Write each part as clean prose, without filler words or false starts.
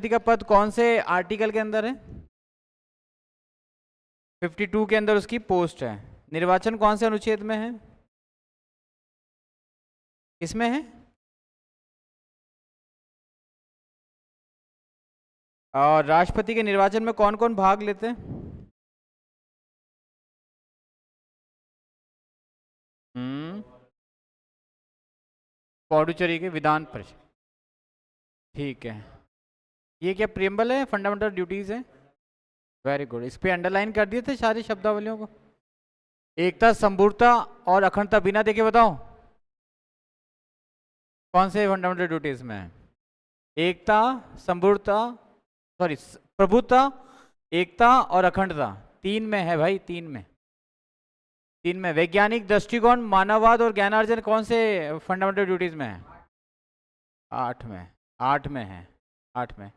राष्ट्रपति का पद कौन से आर्टिकल के अंदर है? 52 के अंदर उसकी पोस्ट है। निर्वाचन कौन से अनुच्छेद में है? किसमें है? और राष्ट्रपति के निर्वाचन में कौन कौन भाग लेते हैं? पौडुचेरी के विधान परिषद। ठीक है, ये क्या प्रियम्बल है, फंडामेंटल ड्यूटीज है? वेरी गुड, इस पे अंडरलाइन कर दिए थे सारी शब्दावलियों को। एकता, संपूर्णता और अखंडता बिना देखे बताओ कौन से फंडामेंटल ड्यूटीज में है? एकता, संपूर्णता, सॉरी प्रभुत्ता, एकता और अखंडता, तीन में है भाई, तीन में। वैज्ञानिक दृष्टिकोण, मानववाद और ज्ञानार्जन कौन से फंडामेंटल ड्यूटीज में है? 8 में, 8 में है, 8 में।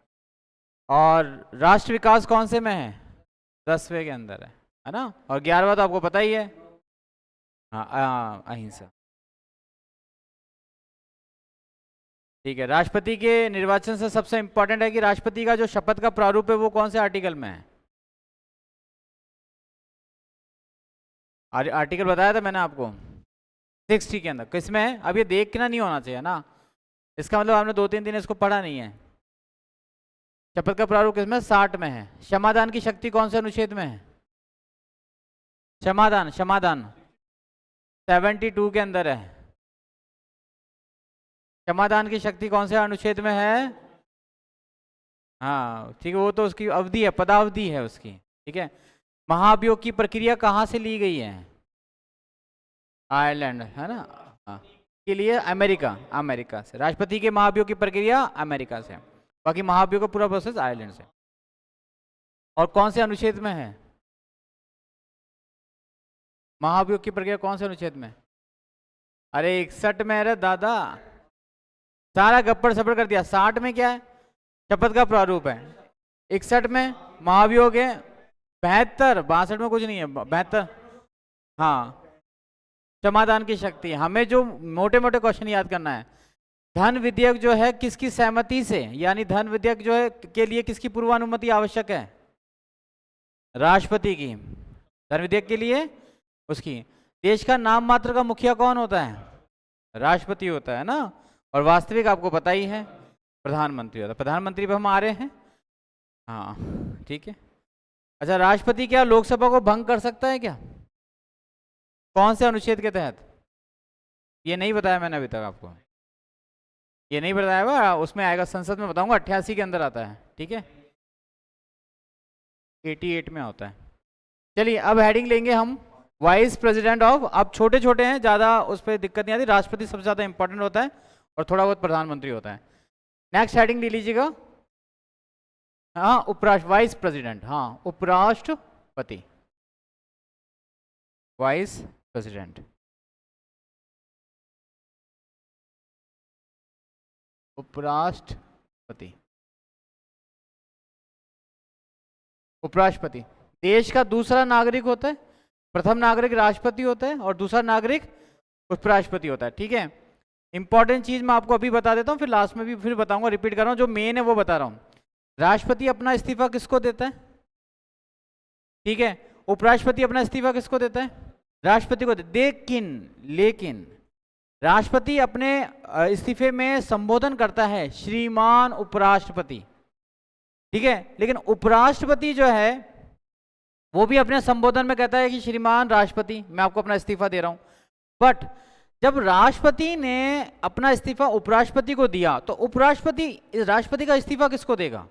और राष्ट्र विकास कौन से में है? 10वें के अंदर है ना। और 11वां तो आपको पता ही है, हाँ, अहिंसा। ठीक है, राष्ट्रपति के निर्वाचन से सबसे इंपॉर्टेंट है कि राष्ट्रपति का जो शपथ का प्रारूप है वो कौन से आर्टिकल में है? आर्टिकल बताया था मैंने आपको, 60 के अंदर। किसमें है? अब ये देख के ना नहीं होना चाहिए ना, इसका मतलब आपने 2-3 दिन इसको पढ़ा नहीं है। शपथ का प्रारूप किसमें? 60 में है। क्षमादान की शक्ति कौन से अनुच्छेद में है? क्षमादान 72 के अंदर है। क्षमादान की शक्ति कौन से अनुच्छेद में है? हाँ ठीक है, वो तो उसकी अवधि है, पदावधि है उसकी। ठीक है, महाभियोग की प्रक्रिया कहाँ से ली गई है? आयरलैंड, है ना। हाँ, के लिए अमेरिका से। राष्ट्रपति के महाभियोग की प्रक्रिया अमेरिका से, बाकी महाभियोग का पूरा प्रोसेस आयरलैंड से। और कौन से अनुच्छेद में है महाभियोग की प्रक्रिया? कौन से अनुच्छेद में? अरे 61 में, अरे दादा सारा गप्पड़ सपड़ कर दिया। 60 में क्या है? शपथ का प्रारूप है। 61 में महाभियोग है। 62 में कुछ नहीं है, 72। हाँ, क्षमादान की शक्ति। हमें जो मोटे मोटे क्वेश्चन याद करना है, धन विधेयक जो है किसकी सहमति से, यानी धन विधेयक जो है के लिए किसकी पूर्वानुमति आवश्यक है? राष्ट्रपति की। धन विधेयक के लिए उसकी। देश का नाम मात्र का मुखिया कौन होता है? राष्ट्रपति होता है ना। और वास्तविक आपको पता ही है, प्रधानमंत्री होता है। प्रधानमंत्री पे हम आ रहे हैं, हाँ ठीक है। अच्छा, राष्ट्रपति क्या लोकसभा को भंग कर सकता है क्या? कौन से अनुच्छेद के तहत? ये नहीं बताया मैंने अभी तक आपको, ये नहीं बताया हुआ, उसमें आएगा, संसद में बताऊंगा। 88 के अंदर आता है, ठीक है, 88 में होता है। चलिए अब हेडिंग लेंगे हम वाइस प्रेसिडेंट ऑफ। अब छोटे छोटे हैं, ज़्यादा उस पर दिक्कत नहीं आती। राष्ट्रपति सबसे ज़्यादा इंपॉर्टेंट होता है और थोड़ा बहुत प्रधानमंत्री होता है। नेक्स्ट हेडिंग ले लीजिएगा, हाँ उपराष्ट्र, वाइस प्रेसिडेंट, हाँ उपराष्ट्रपति, वाइस प्रेसिडेंट, उपराष्ट्रपति। उपराष्ट्रपति देश का दूसरा नागरिक होता है। प्रथम नागरिक राष्ट्रपति होता है और दूसरा नागरिक उपराष्ट्रपति होता है। ठीक है, इंपॉर्टेंट चीज मैं आपको अभी बता देता हूँ, फिर लास्ट में भी फिर बताऊंगा, रिपीट कर रहा हूँ, जो मेन है वो बता रहा हूँ। राष्ट्रपति अपना इस्तीफा किसको देता है? ठीक है, उपराष्ट्रपति अपना इस्तीफा किसको देता है? राष्ट्रपति को। लेकिन राष्ट्रपति अपने इस्तीफे में संबोधन करता है श्रीमान उपराष्ट्रपति, ठीक है। लेकिन उपराष्ट्रपति जो है वो भी अपने संबोधन में कहता है कि श्रीमान राष्ट्रपति, मैं आपको अपना इस्तीफा दे रहा हूं। बट जब राष्ट्रपति ने अपना इस्तीफा उपराष्ट्रपति को दिया तो उपराष्ट्रपति राष्ट्रपति का इस्तीफा किसको देगा?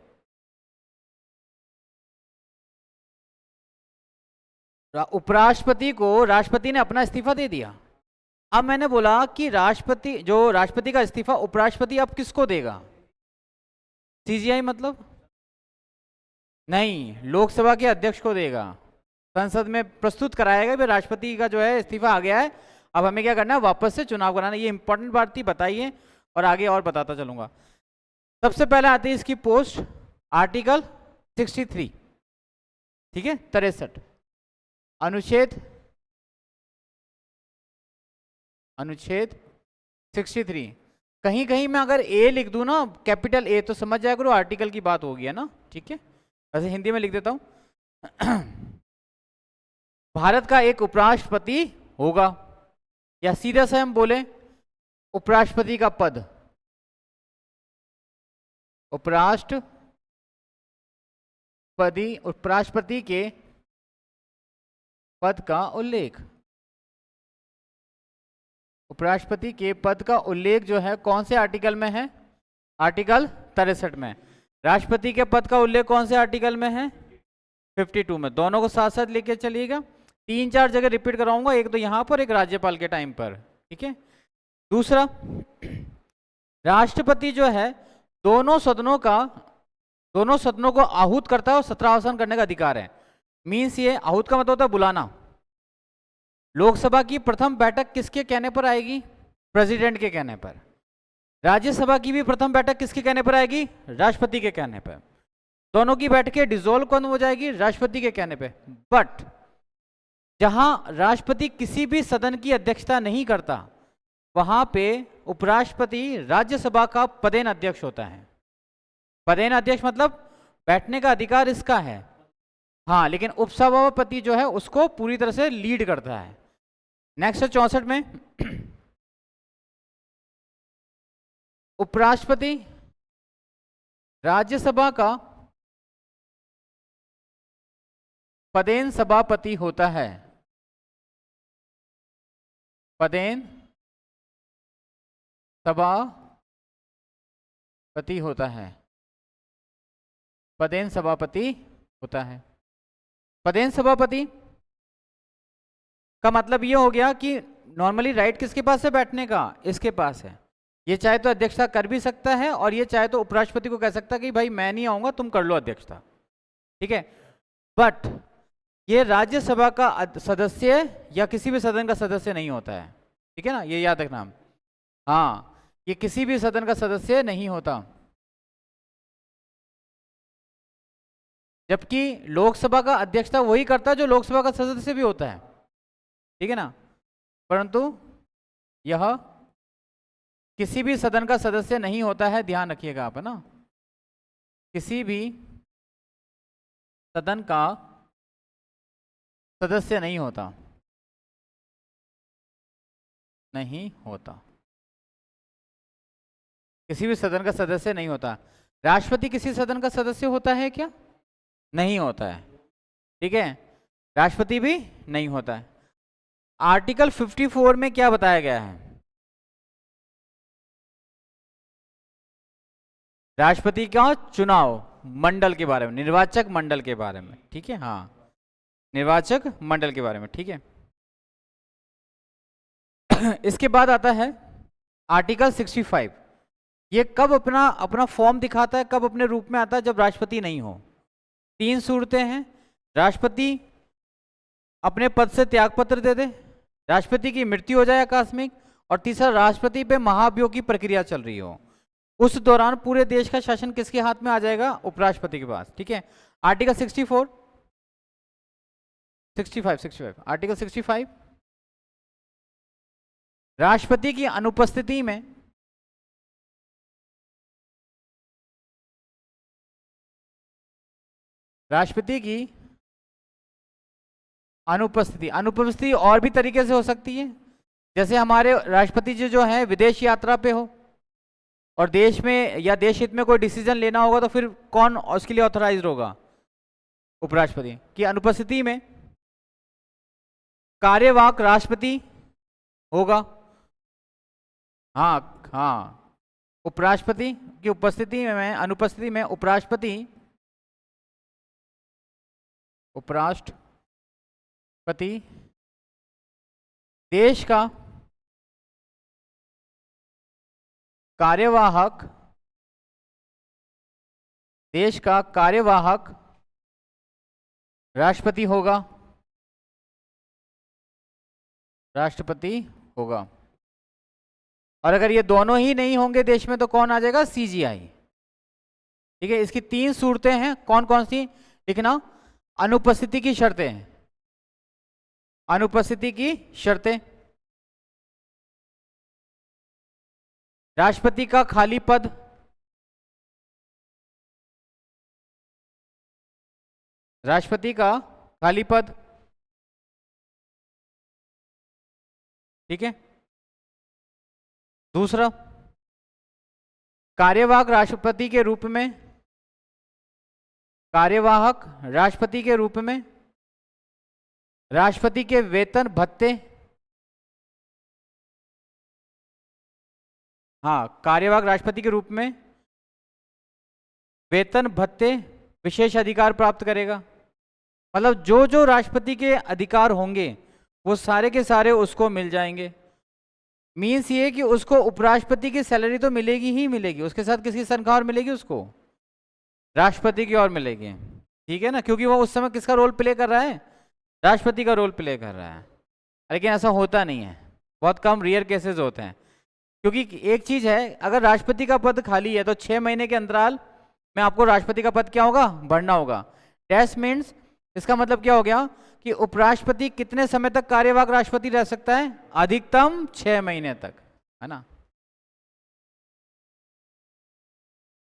उपराष्ट्रपति को राष्ट्रपति ने अपना इस्तीफा दे दिया। अब मैंने बोला कि राष्ट्रपति का इस्तीफा उपराष्ट्रपति अब किसको देगा? सीजीआई मतलब नहीं, लोकसभा के अध्यक्ष को देगा। संसद में प्रस्तुत कराएगा कि राष्ट्रपति का जो है इस्तीफा आ गया है, अब हमें क्या करना है? वापस से चुनाव कराना। ये इंपॉर्टेंट बात थी, बताइए, और आगे और बताता चलूंगा। सबसे पहले आती है इसकी पोस्ट, आर्टिकल 63, ठीक है, 63 अनुच्छेद 63 कहीं कहीं मैं अगर ए लिख दूं ना, कैपिटल ए, तो समझ जाया करो आर्टिकल की बात होगी, है ना, ठीक है। वैसे हिंदी में लिख देता हूं भारत का एक उपराष्ट्रपति होगा, या सीधा से हम बोले उपराष्ट्रपति का पद, उपराष्ट्रपति के पद का उल्लेख, उपराष्ट्रपति के पद का उल्लेख जो है कौन से आर्टिकल में है, आर्टिकल 63 में। राष्ट्रपति के पद का उल्लेख कौन से आर्टिकल में है, 52 में। दोनों को साथ साथ लेके चलिएगा, 3-4 जगह रिपीट कराऊंगा, एक तो यहां पर, एक राज्यपाल के टाइम पर, ठीक है। दूसरा, राष्ट्रपति जो है दोनों सदनों को आहूत करता है और सत्रावसान करने का अधिकार है। मीन्स ये आहूत का मतलब होता है बुलाना। लोकसभा की प्रथम बैठक किसके कहने पर आएगी, प्रेसिडेंट के कहने पर। राज्यसभा की भी प्रथम बैठक किसके कहने पर आएगी, राष्ट्रपति के कहने पर। दोनों की बैठकें डिसॉल्व कौन हो जाएगी, राष्ट्रपति के कहने पे। बट जहां राष्ट्रपति किसी भी सदन की अध्यक्षता नहीं करता, वहां पे उपराष्ट्रपति राज्यसभा का पदेन अध्यक्ष होता है। पदेन अध्यक्ष मतलब बैठने का अधिकार इसका है, हाँ, लेकिन उपसभापति जो है उसको पूरी तरह से लीड करता है। नेक्स्ट है 64 में, उपराष्ट्रपति राज्यसभा का पदेन सभापति होता है, पदेन सभापति होता है, पदेन सभापति होता है। पदेन सभापति का मतलब ये हो गया कि नॉर्मली राइट किसके पास है बैठने का, इसके पास है। ये चाहे तो अध्यक्षता कर भी सकता है, और ये चाहे तो उपराष्ट्रपति को कह सकता है कि भाई मैं नहीं आऊंगा, तुम कर लो अध्यक्षता, ठीक है। बट ये राज्यसभा का सदस्य या किसी भी सदन का सदस्य नहीं होता है, ठीक है ना, ये याद रखना। हाँ, ये किसी भी सदन का सदस्य नहीं होता। जबकि लोकसभा का अध्यक्षता वही करता है जो लोकसभा का सदस्य भी होता है, ठीक है ना, परंतु यह किसी भी सदन का सदस्य नहीं होता है, ध्यान रखिएगा आप, है ना। किसी भी सदन का सदस्य नहीं होता, नहीं होता, किसी भी सदन का सदस्य नहीं होता। राष्ट्रपति किसी सदन का सदस्य होता है क्या, नहीं होता है, ठीक है, राष्ट्रपति भी नहीं होता है। आर्टिकल 54 में क्या बताया गया है, राष्ट्रपति का चुनाव मंडल के बारे में, निर्वाचक मंडल के बारे में, ठीक है, हाँ, निर्वाचक मंडल के बारे में, ठीक है। इसके बाद आता है आर्टिकल 65। ये कब अपना फॉर्म दिखाता है, कब अपने रूप में आता है, जब राष्ट्रपति नहीं हो। 3 सूरतें हैं, राष्ट्रपति अपने पद से त्यागपत्र दे दे, राष्ट्रपति की मृत्यु हो जाए आकस्मिक, और तीसरा राष्ट्रपति पे महाभियोग की प्रक्रिया चल रही हो। उस दौरान पूरे देश का शासन किसके हाथ में आ जाएगा, उपराष्ट्रपति के पास, ठीक है। आर्टिकल 65 आर्टिकल 65, राष्ट्रपति की अनुपस्थिति में राष्ट्रपति की अनुपस्थिति और भी तरीके से हो सकती है। जैसे हमारे राष्ट्रपति जी जो है विदेश यात्रा पे हो, और देश में या देश हित में कोई डिसीजन लेना होगा, तो फिर कौन उसके लिए ऑथराइज्ड होगा, उपराष्ट्रपति की अनुपस्थिति में कार्यवाहक राष्ट्रपति होगा। हाँ हाँ, उपराष्ट्रपति की उपस्थिति में, अनुपस्थिति में उपराष्ट्रपति देश का कार्यवाहक राष्ट्रपति होगा, और अगर ये दोनों ही नहीं होंगे देश में, तो कौन आ जाएगा, सीजीआई, ठीक है। इसकी 3 सूरतें हैं, कौन कौन सी लिखना, अनुपस्थिति की शर्तें, राष्ट्रपति का खाली पद, राष्ट्रपति का खाली पद, ठीक है। दूसरा, कार्यवाहक राष्ट्रपति के रूप में, कार्यवाहक राष्ट्रपति के रूप में राष्ट्रपति के वेतन भत्ते, हाँ, कार्यवाहक राष्ट्रपति के रूप में वेतन भत्ते विशेष अधिकार प्राप्त करेगा। मतलब जो जो राष्ट्रपति के अधिकार होंगे वो सारे के सारे उसको मिल जाएंगे। मीन्स ये कि उसको उपराष्ट्रपति की सैलरी तो मिलेगी ही मिलेगी, उसके साथ किसकी तनख्वाह और मिलेगी, उसको राष्ट्रपति की और मिलेगी, ठीक है ना, क्योंकि वो उस समय किसका रोल प्ले कर रहा है, राष्ट्रपति का रोल प्ले कर रहा है। लेकिन ऐसा होता नहीं है, बहुत कम रेयर केसेस होते हैं। क्योंकि एक चीज है, अगर राष्ट्रपति का पद खाली है तो 6 महीने के अंतराल में आपको राष्ट्रपति का पद क्या होगा, भरना होगा। दैट मीन्स, इसका मतलब क्या हो गया कि उपराष्ट्रपति कितने समय तक कार्यवाहक राष्ट्रपति रह सकता है, अधिकतम 6 महीने तक, है ना।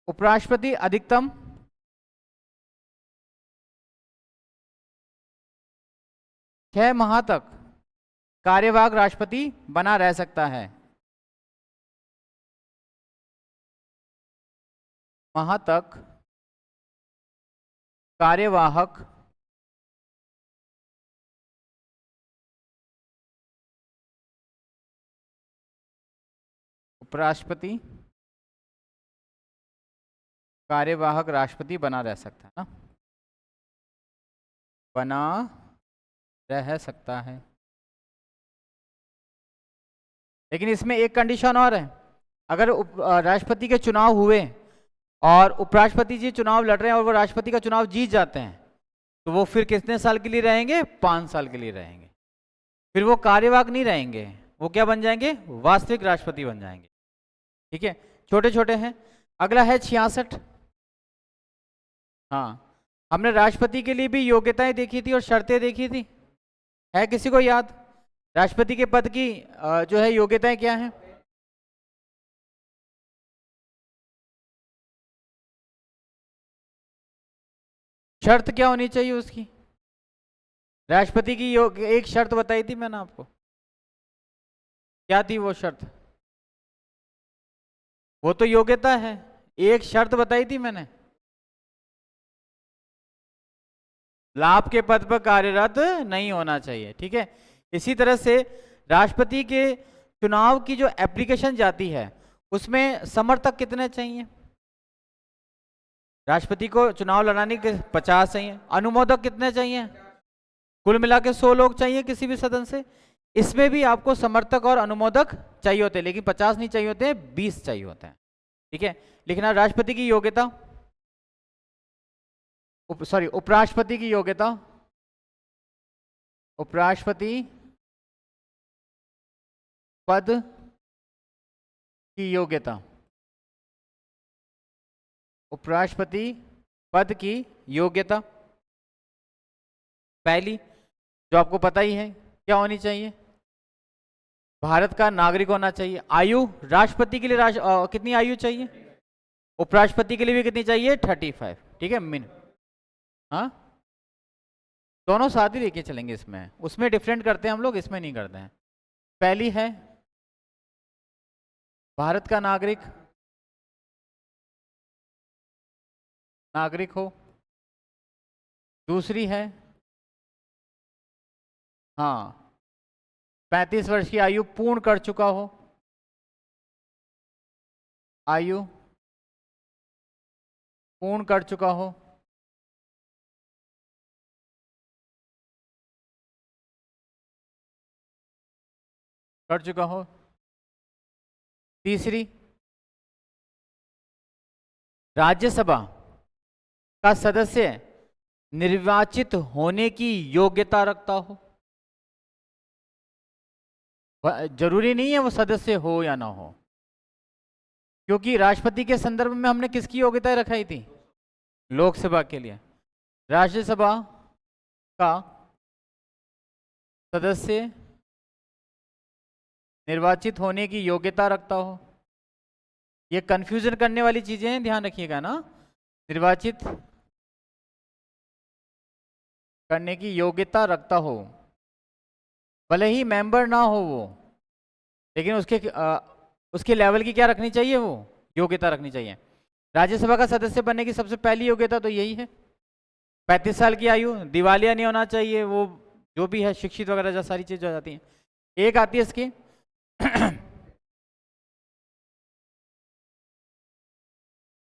उपराष्ट्रपति अधिकतम 6 माह तक कार्यवाहक राष्ट्रपति बना रह सकता है। माह तक कार्यवाहक उपराष्ट्रपति कार्यवाहक राष्ट्रपति बना रह सकता है ना, बना रह सकता है। लेकिन इसमें एक कंडीशन और है, अगर राष्ट्रपति के चुनाव हुए और उपराष्ट्रपति जी चुनाव लड़ रहे हैं और वो राष्ट्रपति का चुनाव जीत जाते हैं, तो वो फिर कितने साल के लिए रहेंगे, 5 साल के लिए रहेंगे। फिर वो कार्यवाहक नहीं रहेंगे, वो क्या बन जाएंगे, वास्तविक राष्ट्रपति बन जाएंगे, ठीक है। छोटे छोटे हैं। अगला है 66। हाँ, हमने राष्ट्रपति के लिए भी योग्यताएं देखी थी और शर्तें देखी थी, है किसी को याद, राष्ट्रपति के पद की जो है योग्यताएं क्या हैं। शर्त क्या होनी चाहिए उसकी, राष्ट्रपति की एक शर्त बताई थी मैंने आपको, क्या थी वो शर्त, वो तो योग्यता है, एक शर्त बताई थी मैंने, लाभ के पद पर कार्यरत नहीं होना चाहिए, ठीक है। इसी तरह से राष्ट्रपति के चुनाव की जो एप्लीकेशन जाती है उसमें समर्थक कितने चाहिए, राष्ट्रपति को चुनाव लड़ाने के 50 चाहिए, अनुमोदक कितने चाहिए, कुल मिला के 100 लोग चाहिए किसी भी सदन से। इसमें भी आपको समर्थक और अनुमोदक चाहिए होते हैं, लेकिन 50 नहीं चाहिए होते हैं, 20 चाहिए होते हैं, ठीक है। लिखना राष्ट्रपति की योग्यता, उपराष्ट्रपति की योग्यता, उपराष्ट्रपति पद की योग्यता, उपराष्ट्रपति पद की योग्यता पहली, जो आपको पता ही है क्या होनी चाहिए, भारत का नागरिक होना चाहिए। आयु, राष्ट्रपति के लिए कितनी आयु चाहिए, उपराष्ट्रपति के लिए भी कितनी चाहिए, 35, ठीक है, मिन। हाँ, दोनों साथ ही लेके चलेंगे, इसमें उसमें डिफरेंट करते हैं हम लोग, इसमें नहीं करते हैं। पहली है भारत का नागरिक, नागरिक हो। दूसरी है, हाँ, 35 वर्ष की आयु पूर्ण कर चुका हो, आयु पूर्ण कर चुका हो। कर चुका हो। तीसरी, राज्यसभा का सदस्य निर्वाचित होने की योग्यता रखता हो। जरूरी नहीं है वो सदस्य हो या ना हो, क्योंकि राष्ट्रपति के संदर्भ में हमने किसकी योग्यता रखाई थी, लोकसभा के लिए। राज्यसभा का सदस्य निर्वाचित होने की योग्यता रखता हो। ये कंफ्यूजन करने वाली चीजें हैं, ध्यान रखिएगा ना। निर्वाचित करने की योग्यता रखता हो, भले ही मेंबर ना हो वो, लेकिन उसके लेवल की क्या रखनी चाहिए, वो योग्यता रखनी चाहिए। राज्यसभा का सदस्य बनने की सबसे पहली योग्यता तो यही है, 35 साल की आयु, दिवालिया नहीं होना चाहिए, वो जो भी है शिक्षित वगैरह जो सारी चीजें हो जाती हैं। एक आती है इसकी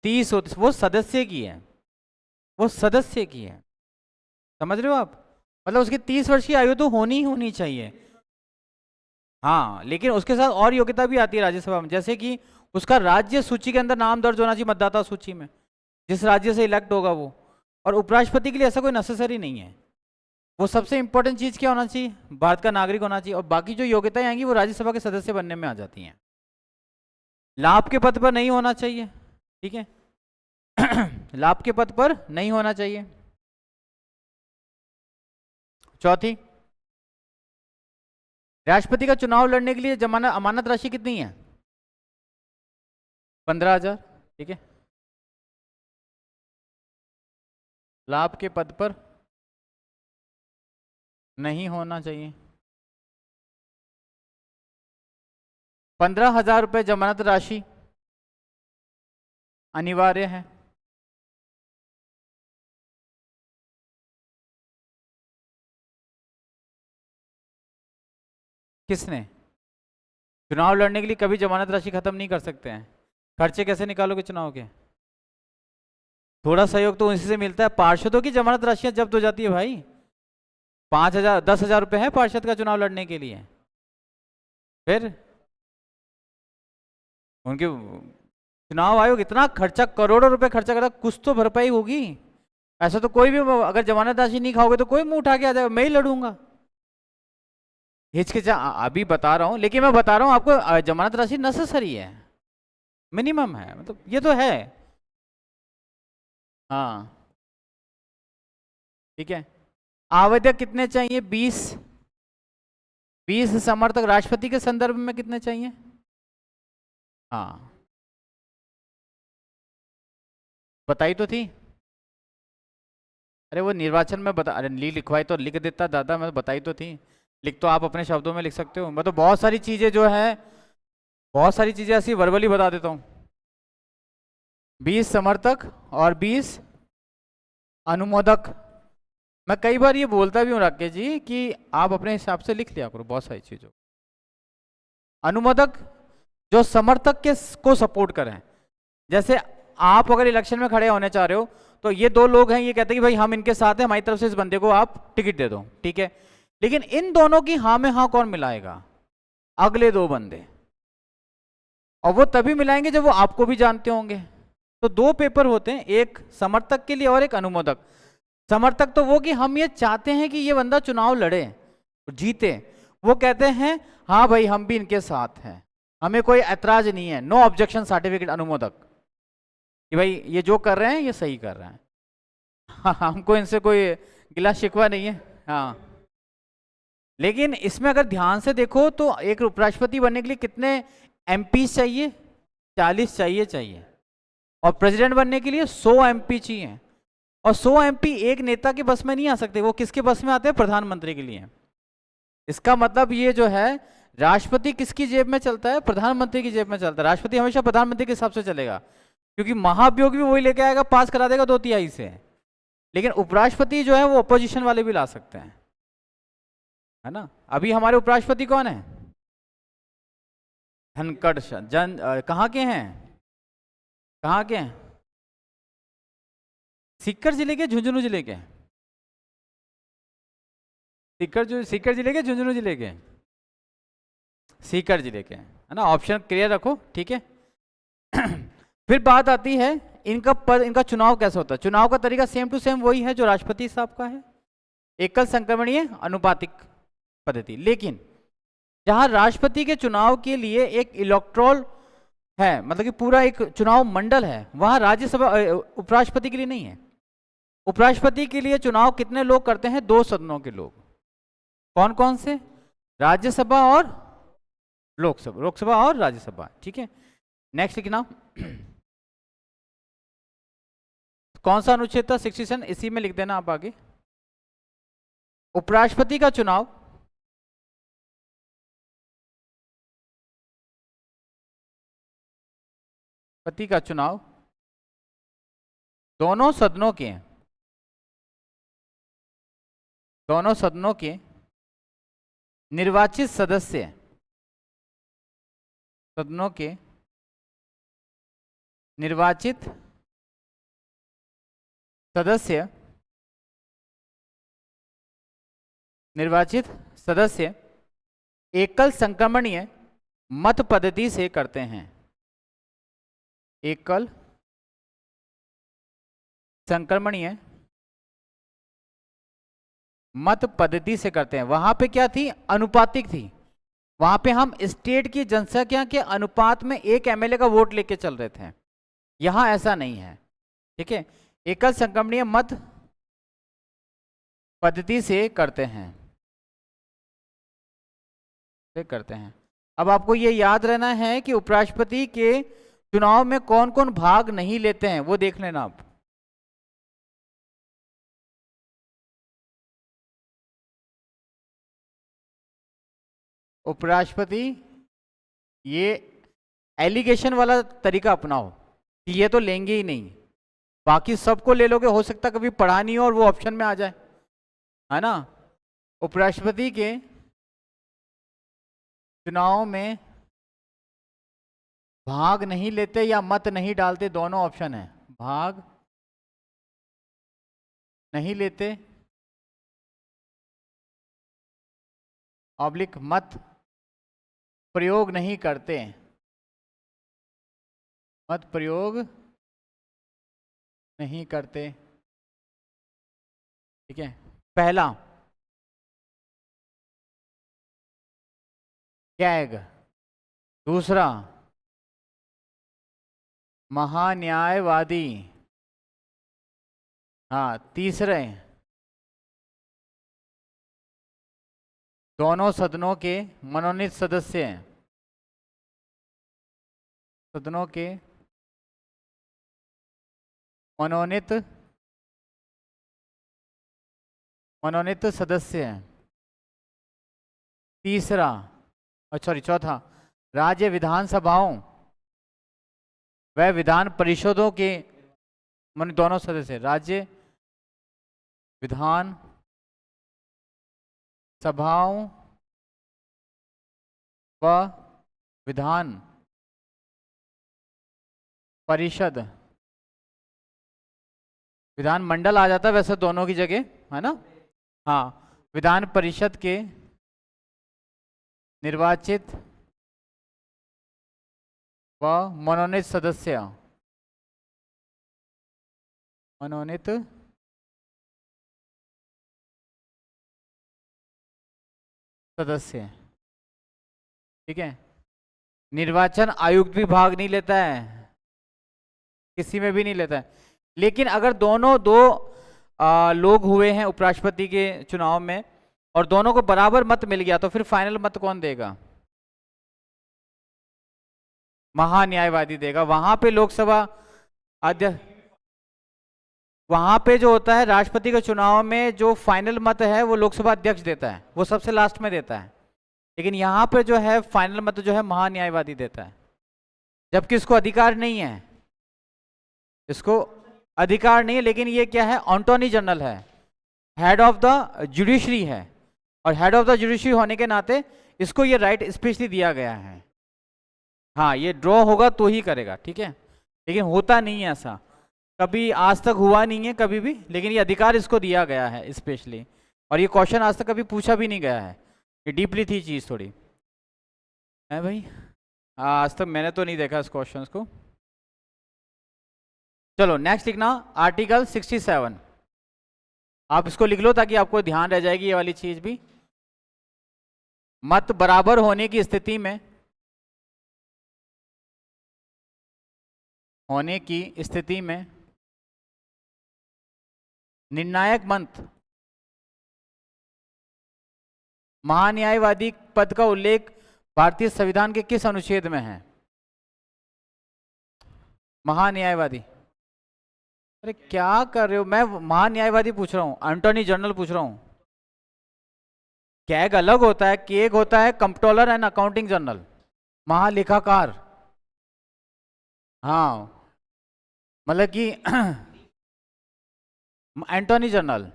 30 होती, वो सदस्य की है, वो सदस्य की है, समझ रहे हो आप? मतलब उसकी 30 वर्ष की आयु तो होनी ही होनी चाहिए। हाँ, लेकिन उसके साथ और योग्यता भी आती है राज्यसभा में, जैसे कि उसका राज्य सूची के अंदर नाम दर्ज होना चाहिए, मतदाता सूची में, जिस राज्य से इलेक्ट होगा वो। और उपराष्ट्रपति के लिए ऐसा कोई नेसेसरी नहीं है। वो सबसे इंपॉर्टेंट चीज क्या होना चाहिए, भारत का नागरिक होना चाहिए, और बाकी जो योग्यताएं आएंगी वो राज्यसभा के सदस्य बनने में आ जाती हैं। लाभ के पद पर नहीं होना चाहिए, ठीक है लाभ के पद पर नहीं होना चाहिए। चौथी, राष्ट्रपति का चुनाव लड़ने के लिए जमानत अमानत राशि कितनी है? 15,000, ठीक है। लाभ के पद पर नहीं होना चाहिए। 15,000 रुपये जमानत राशि अनिवार्य है। किसने? चुनाव लड़ने के लिए कभी जमानत राशि खत्म नहीं कर सकते हैं। खर्चे कैसे निकालोगे चुनाव के? थोड़ा सहयोग तो उसी से मिलता है। पार्षदों की जमानत राशियां जब्त हो जाती है भाई। 5,000 10,000 रुपये है पार्षद का चुनाव लड़ने के लिए, फिर उनके चुनाव आयोग इतना खर्चा, करोड़ों रुपए खर्चा करता, कुछ तो भरपाई होगी। ऐसा तो कोई भी अगर जमानत राशि नहीं खाओगे तो कोई मुंह उठा के आ जाएगा, मैं ही लड़ूंगा, हिचकिचा अभी बता रहा हूं। लेकिन मैं बता रहा हूं आपको, जमानत राशि नेसेसरी है, मिनिमम है, मतलब ये तो है। हाँ ठीक है। आवेदक कितने चाहिए? 20 समर्थक। राष्ट्रपति के संदर्भ में कितने चाहिए? हाँ बताई तो थी। अरे वो निर्वाचन में बता, अरे लिखवाई तो लिख देता दादा, मैं तो बताई तो थी। लिख तो आप अपने शब्दों में लिख सकते हो, मैं तो बहुत सारी चीजें जो है, बहुत सारी चीजें ऐसी वर्बली बता देता हूँ। 20 समर्थक और 20 अनुमोदक। मैं कई बार ये बोलता भी हूँ राकेश जी कि आप अपने हिसाब से लिख लिया करो बहुत सारी चीजों। अनुमोदक जो समर्थक के को सपोर्ट करें, जैसे आप अगर इलेक्शन में खड़े होने चाह रहे हो तो ये दो लोग हैं, ये कहते हैं कि भाई हम इनके साथ हैं, हमारी तरफ से इस बंदे को आप टिकट दे दो, ठीक है। लेकिन इन दोनों की हाँ में हाँ कौन मिलाएगा? अगले दो बंदे, और वो तभी मिलाएंगे जब वो आपको भी जानते होंगे। तो दो पेपर होते हैं, एक समर्थक के लिए और एक अनुमोदक। समर्थक तो वो कि हम ये चाहते हैं कि ये बंदा चुनाव लड़े, जीते, वो कहते हैं हाँ भाई हम भी इनके साथ हैं, हमें कोई ऐतराज नहीं है, नो ऑब्जेक्शन सर्टिफिकेट। अनुमोदक कि भाई ये जो कर रहे हैं ये सही कर रहे हैं, हाँ, हमको इनसे कोई गिला शिकवा नहीं है। हाँ लेकिन इसमें अगर ध्यान से देखो तो एक उपराष्ट्रपति बनने के लिए कितने एमपी चाहिए? 40 चाहिए। और प्रेसिडेंट बनने के लिए 100 एमपी चाहिए। और 100 एमपी एक नेता के बस में नहीं आ सकते, वो किसके बस में आते हैं? प्रधानमंत्री के लिए। इसका मतलब ये जो है, राष्ट्रपति किसकी जेब में चलता है? प्रधानमंत्री की जेब में चलता है। राष्ट्रपति हमेशा प्रधानमंत्री के हिसाब से चलेगा, क्योंकि महाभियोग भी वही लेके आएगा, पास करा देगा 2/3 से। लेकिन उपराष्ट्रपति जो है वो अपोजिशन वाले भी ला सकते हैं, है ना। अभी हमारे उपराष्ट्रपति कौन है? धनखड़ जन, कहाँ के हैं? कहाँ के हैं? सीकर जिले के, झुंझुनू जिले के? सीकर जिले के, झुंझुनू जिले के? सीकर जिले के, है ना। ऑप्शन क्लियर रखो, ठीक है। फिर बात आती है इनका चुनाव कैसे होता है। चुनाव का तरीका सेम टू सेम वही है जो राष्ट्रपति साहब का है, एकल संक्रमणीय अनुपातिक पद्धति। लेकिन जहां राष्ट्रपति के चुनाव के लिए एक इलेक्टोरल है, मतलब कि पूरा एक चुनाव मंडल है, वहां राज्यसभा उपराष्ट्रपति के लिए नहीं है। उपराष्ट्रपति के लिए चुनाव कितने लोग करते हैं? 2 सदनों के लोग। कौन कौन से? राज्यसभा और लोकसभा, लोकसभा और राज्यसभा, ठीक है। नेक्स्ट लिखना, कौन सा अनुच्छेद था 67, इसी में लिख देना आप आगे। उपराष्ट्रपति का चुनाव पति का चुनाव दोनों सदनों के निर्वाचित सदस्य सदनों के निर्वाचित सदस्य एकल संक्रमणीय मत पद्धति से करते हैं। एकल संक्रमणीय मत पद्धति से करते हैं। वहां पे क्या थी? अनुपातिक थी। वहां पे हम स्टेट की जनसंख्या के अनुपात में एक एमएलए का वोट लेके चल रहे थे। यहां ऐसा नहीं है, ठीक है। एकल संक्रमणीय मत पद्धति से करते हैं। अब आपको ये याद रहना है कि उपराष्ट्रपति के चुनाव में कौन कौन भाग नहीं लेते हैं, वो देख लेना आप। उपराष्ट्रपति, ये एलिगेशन वाला तरीका अपनाओ कि ये तो लेंगे ही नहीं, बाकी सबको ले लोगे, हो सकता कभी पढ़ा नहीं हो और वो ऑप्शन में आ जाए, है ना। उपराष्ट्रपति के चुनाव में भाग नहीं लेते या मत नहीं डालते, दोनों ऑप्शन है। भाग नहीं लेते ऑब्लिक मत प्रयोग नहीं करते, मत प्रयोग नहीं करते, ठीक है। पहला कैग, दूसरा महान्यायवादी, हाँ, तीसरे दोनों सदनों के मनोनीत सदस्य हैं, सदनों के मनोनीत सदस्य हैं। तीसरा, सॉरी, चौथा, राज्य विधानसभाओं व विधान परिषदों के दोनों सदस्य, राज्य विधान सभाओं व विधान परिषद, विधान मंडल आ जाता है वैसे दोनों की जगह, है ना। हाँ, विधान परिषद के निर्वाचित व मनोनीत सदस्य, मनोनीत सदस्य, ठीक है। निर्वाचन आयुक्त भी भाग नहीं लेता है, किसी में भी नहीं लेता है। लेकिन अगर दोनों दो लोग हुए हैं उपराष्ट्रपति के चुनाव में और दोनों को बराबर मत मिल गया, तो फिर फाइनल मत कौन देगा? महान्यायवादी देगा। वहां पे लोकसभा अध्यक्ष, वहां पे जो होता है राष्ट्रपति के चुनाव में जो फाइनल मत है वो लोकसभा अध्यक्ष देता है, वो सबसे लास्ट में देता है। लेकिन यहाँ पे जो है फाइनल मत जो है महान्यायवादी देता है, जबकि इसको अधिकार नहीं है, इसको अधिकार नहीं है। लेकिन ये क्या है? अटॉर्नी जनरल है, हेड ऑफ द जुडिशरी है, और हेड ऑफ द जुडिशरी होने के नाते इसको ये राइट स्पेशली दिया गया है। हाँ, ये ड्रॉ होगा तो ही करेगा, ठीक है। लेकिन होता नहीं है ऐसा, कभी आज तक हुआ नहीं है कभी भी, लेकिन ये अधिकार इसको दिया गया है स्पेशली। और ये क्वेश्चन आज तक कभी पूछा भी नहीं गया है, ये डीपली थी चीज़ थोड़ी, है भाई। आज तक मैंने तो नहीं देखा इस क्वेश्चन को। चलो नेक्स्ट लिखना, आर्टिकल 67। आप इसको लिख लो ताकि आपको ध्यान रह जाएगी ये वाली चीज भी। मत बराबर होने की स्थिति में, निर्णायक मत महान्यायवादी पद का उल्लेख भारतीय संविधान के किस अनुच्छेद में है? महान्यायवादी। अरे क्या कर रहे हो, मैं महान्यायवादी पूछ रहा हूँ, अटॉर्नी जनरल पूछ रहा हूँ। कैग अलग होता है, केग होता है कंप्ट्रोलर एंड अकाउंटिंग जनरल, महालेखाकार। हाँ मतलब कि एंटोनी जनरल।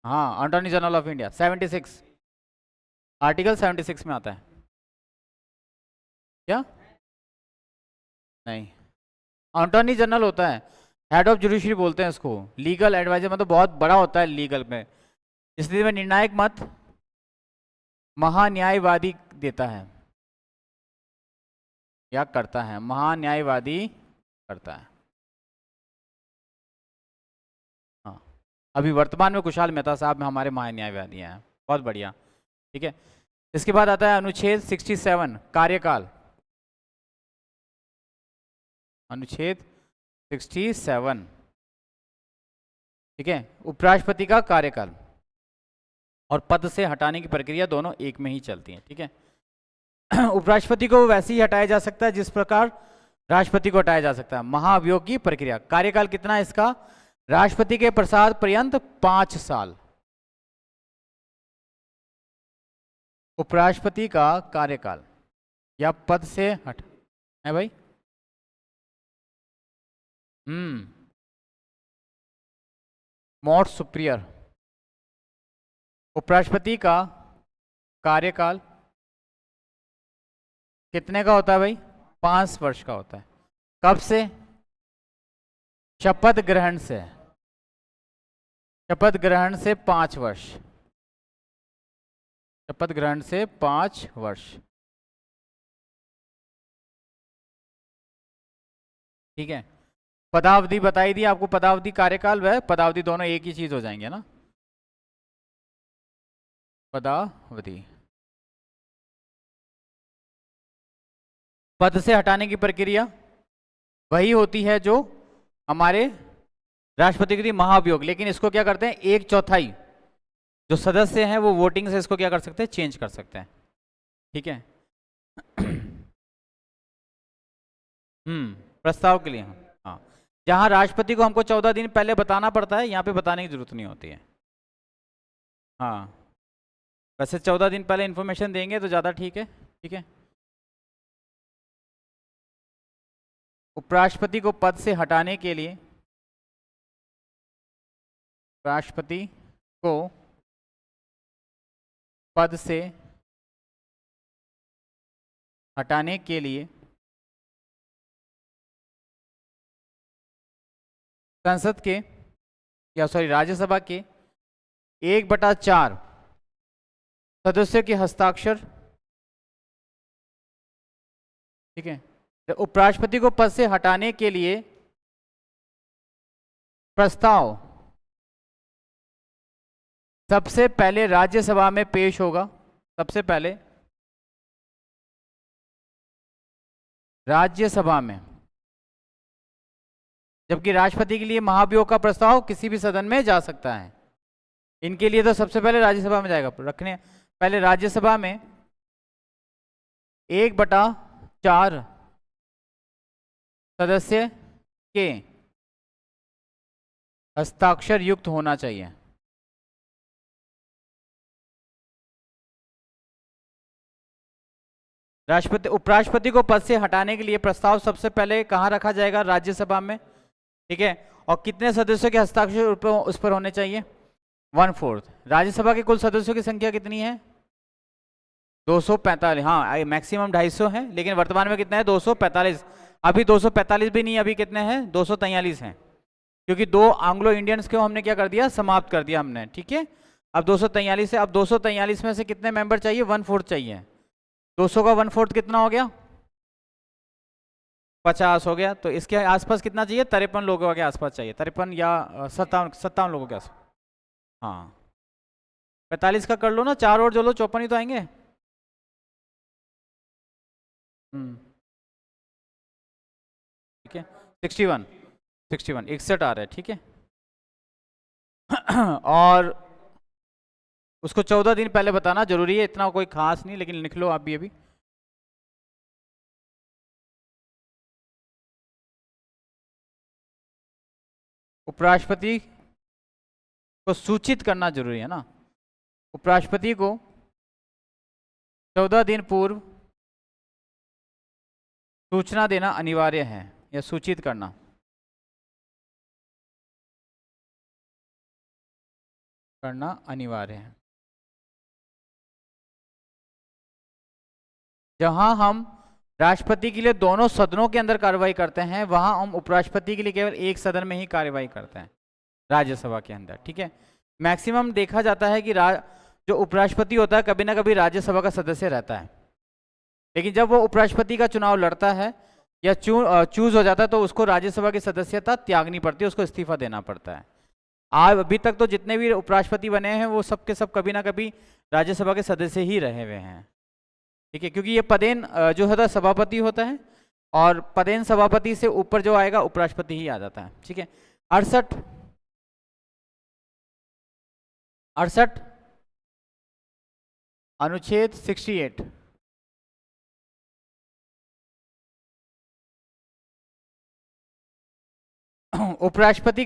हाँ attorney general of India 76, article 76 में आता है क्या? नहीं, अटॉर्नी जनरल होता है, हेड ऑफ जुडिशरी बोलते हैं इसको, लीगल एडवाइजर, मतलब बहुत बड़ा होता है लीगल में। इसलिए में निर्णायक मत महान्यायवादी देता है या करता है, महान्यायवादी करता है। हाँ, अभी वर्तमान में कुशाल मेहता साहब में हमारे महान्यायवादी हैं, बहुत बढ़िया। ठीक है, इसके बाद आता है अनुच्छेद 67 कार्यकाल। अनुच्छेद 67, ठीक है, उपराष्ट्रपति का कार्यकाल और पद से हटाने की प्रक्रिया दोनों एक में ही चलती है। ठीक है, उपराष्ट्रपति को वैसे ही हटाया जा सकता है जिस प्रकार राष्ट्रपति को हटाया जा सकता है। महाभियोग की प्रक्रिया, कार्यकाल कितना है इसका? राष्ट्रपति के प्रसाद पर्यंत 5 साल। उपराष्ट्रपति का कार्यकाल या पद से हट है भाई। मोस्ट सुप्रियर, उपराष्ट्रपति का कार्यकाल कितने का होता है भाई? 5 वर्ष का होता है। कब से? शपथ ग्रहण से। शपथ ग्रहण से 5 वर्ष। शपथ ग्रहण से 5 वर्ष। ठीक है, पदावधि बताई दी आपको, पदावधि कार्यकाल व पदावधि दोनों एक ही चीज हो जाएंगे ना। पदावधि, पद से हटाने की प्रक्रिया वही होती है जो हमारे राष्ट्रपति की महाभियोग, लेकिन इसको क्या करते हैं, 1/4 जो सदस्य हैं वो वोटिंग से इसको क्या कर सकते हैं, चेंज कर सकते हैं। ठीक है, प्रस्ताव के लिए। हाँ, जहां राष्ट्रपति को हमको 14 दिन पहले बताना पड़ता है, यहाँ पे बताने की जरूरत नहीं होती है। हाँ, वैसे 14 दिन पहले इंफॉर्मेशन देंगे तो ज़्यादा ठीक है। ठीक है, उपराष्ट्रपति को पद से हटाने के लिए, राष्ट्रपति को पद से हटाने के लिए संसद के या राज्यसभा के 1/4 सदस्यों के हस्ताक्षर। ठीक है, तो उपराष्ट्रपति को पद से हटाने के लिए प्रस्ताव सबसे पहले राज्यसभा में पेश होगा। सबसे पहले राज्यसभा में, जबकि राष्ट्रपति के लिए महाभियोग का प्रस्ताव किसी भी सदन में जा सकता है। इनके लिए तो सबसे पहले राज्यसभा में जाएगा। रखने पहले राज्यसभा में 1/4 सदस्य के हस्ताक्षर युक्त होना चाहिए। राष्ट्रपति उपराष्ट्रपति को पद से हटाने के लिए प्रस्ताव सबसे पहले कहाँ रखा जाएगा? राज्यसभा में। ठीक है, और कितने सदस्यों के हस्ताक्षर उस पर होने चाहिए? 1/4। राज्यसभा के कुल सदस्यों की संख्या कितनी है? 245। हाँ, मैक्सिमम 250 है, लेकिन वर्तमान में कितना है? 245। अभी 245 भी नहीं, अभी कितने हैं? 243 हैं, क्योंकि 2 एंग्लो इंडियंस को हमने क्या कर दिया? समाप्त कर दिया हमने। ठीक है, अब 243 है। अब 243 में से कितने मेंबर चाहिए? 1/4 चाहिए। 200 का 1/4 कितना हो गया? 50 हो गया। तो इसके आसपास कितना चाहिए? 53 लोगों के आसपास चाहिए, 53 या 57 लोगों के आसपास। हाँ, 45 का कर लो ना, 4 और जो लो, 54 ही तो आएंगे। ठीक है, 61 61 आ रहा है। ठीक है, और उसको 14 दिन पहले बताना जरूरी है, इतना कोई खास नहीं, लेकिन लिख लो आप भी अभी। उपराष्ट्रपति को सूचित करना जरूरी है ना, उपराष्ट्रपति को 14 दिन पूर्व सूचना देना अनिवार्य है या सूचित करना। अनिवार्य है। जहां हम राष्ट्रपति के लिए दोनों सदनों के अंदर कार्रवाई करते हैं, वहां हम उपराष्ट्रपति के लिए केवल एक सदन में ही कार्रवाई करते हैं, राज्यसभा के अंदर। ठीक है, मैक्सिमम देखा जाता है कि जो उपराष्ट्रपति होता है कभी ना कभी राज्यसभा का सदस्य रहता है, लेकिन जब वो उपराष्ट्रपति का चुनाव लड़ता है या चूज हो जाता है तो उसको राज्यसभा की सदस्यता त्यागनी पड़ती है, उसको इस्तीफा देना पड़ता है। आज अभी तक तो जितने भी उपराष्ट्रपति बने हैं वो सब के सब कभी ना कभी राज्यसभा के सदस्य ही रहे हुए हैं। ठीक है, क्योंकि ये पदेन जो होता है सभापति होता है, और पदेन सभापति से ऊपर जो आएगा उपराष्ट्रपति ही आ जाता है। ठीक है, 68 अनुच्छेद 68 उपराष्ट्रपति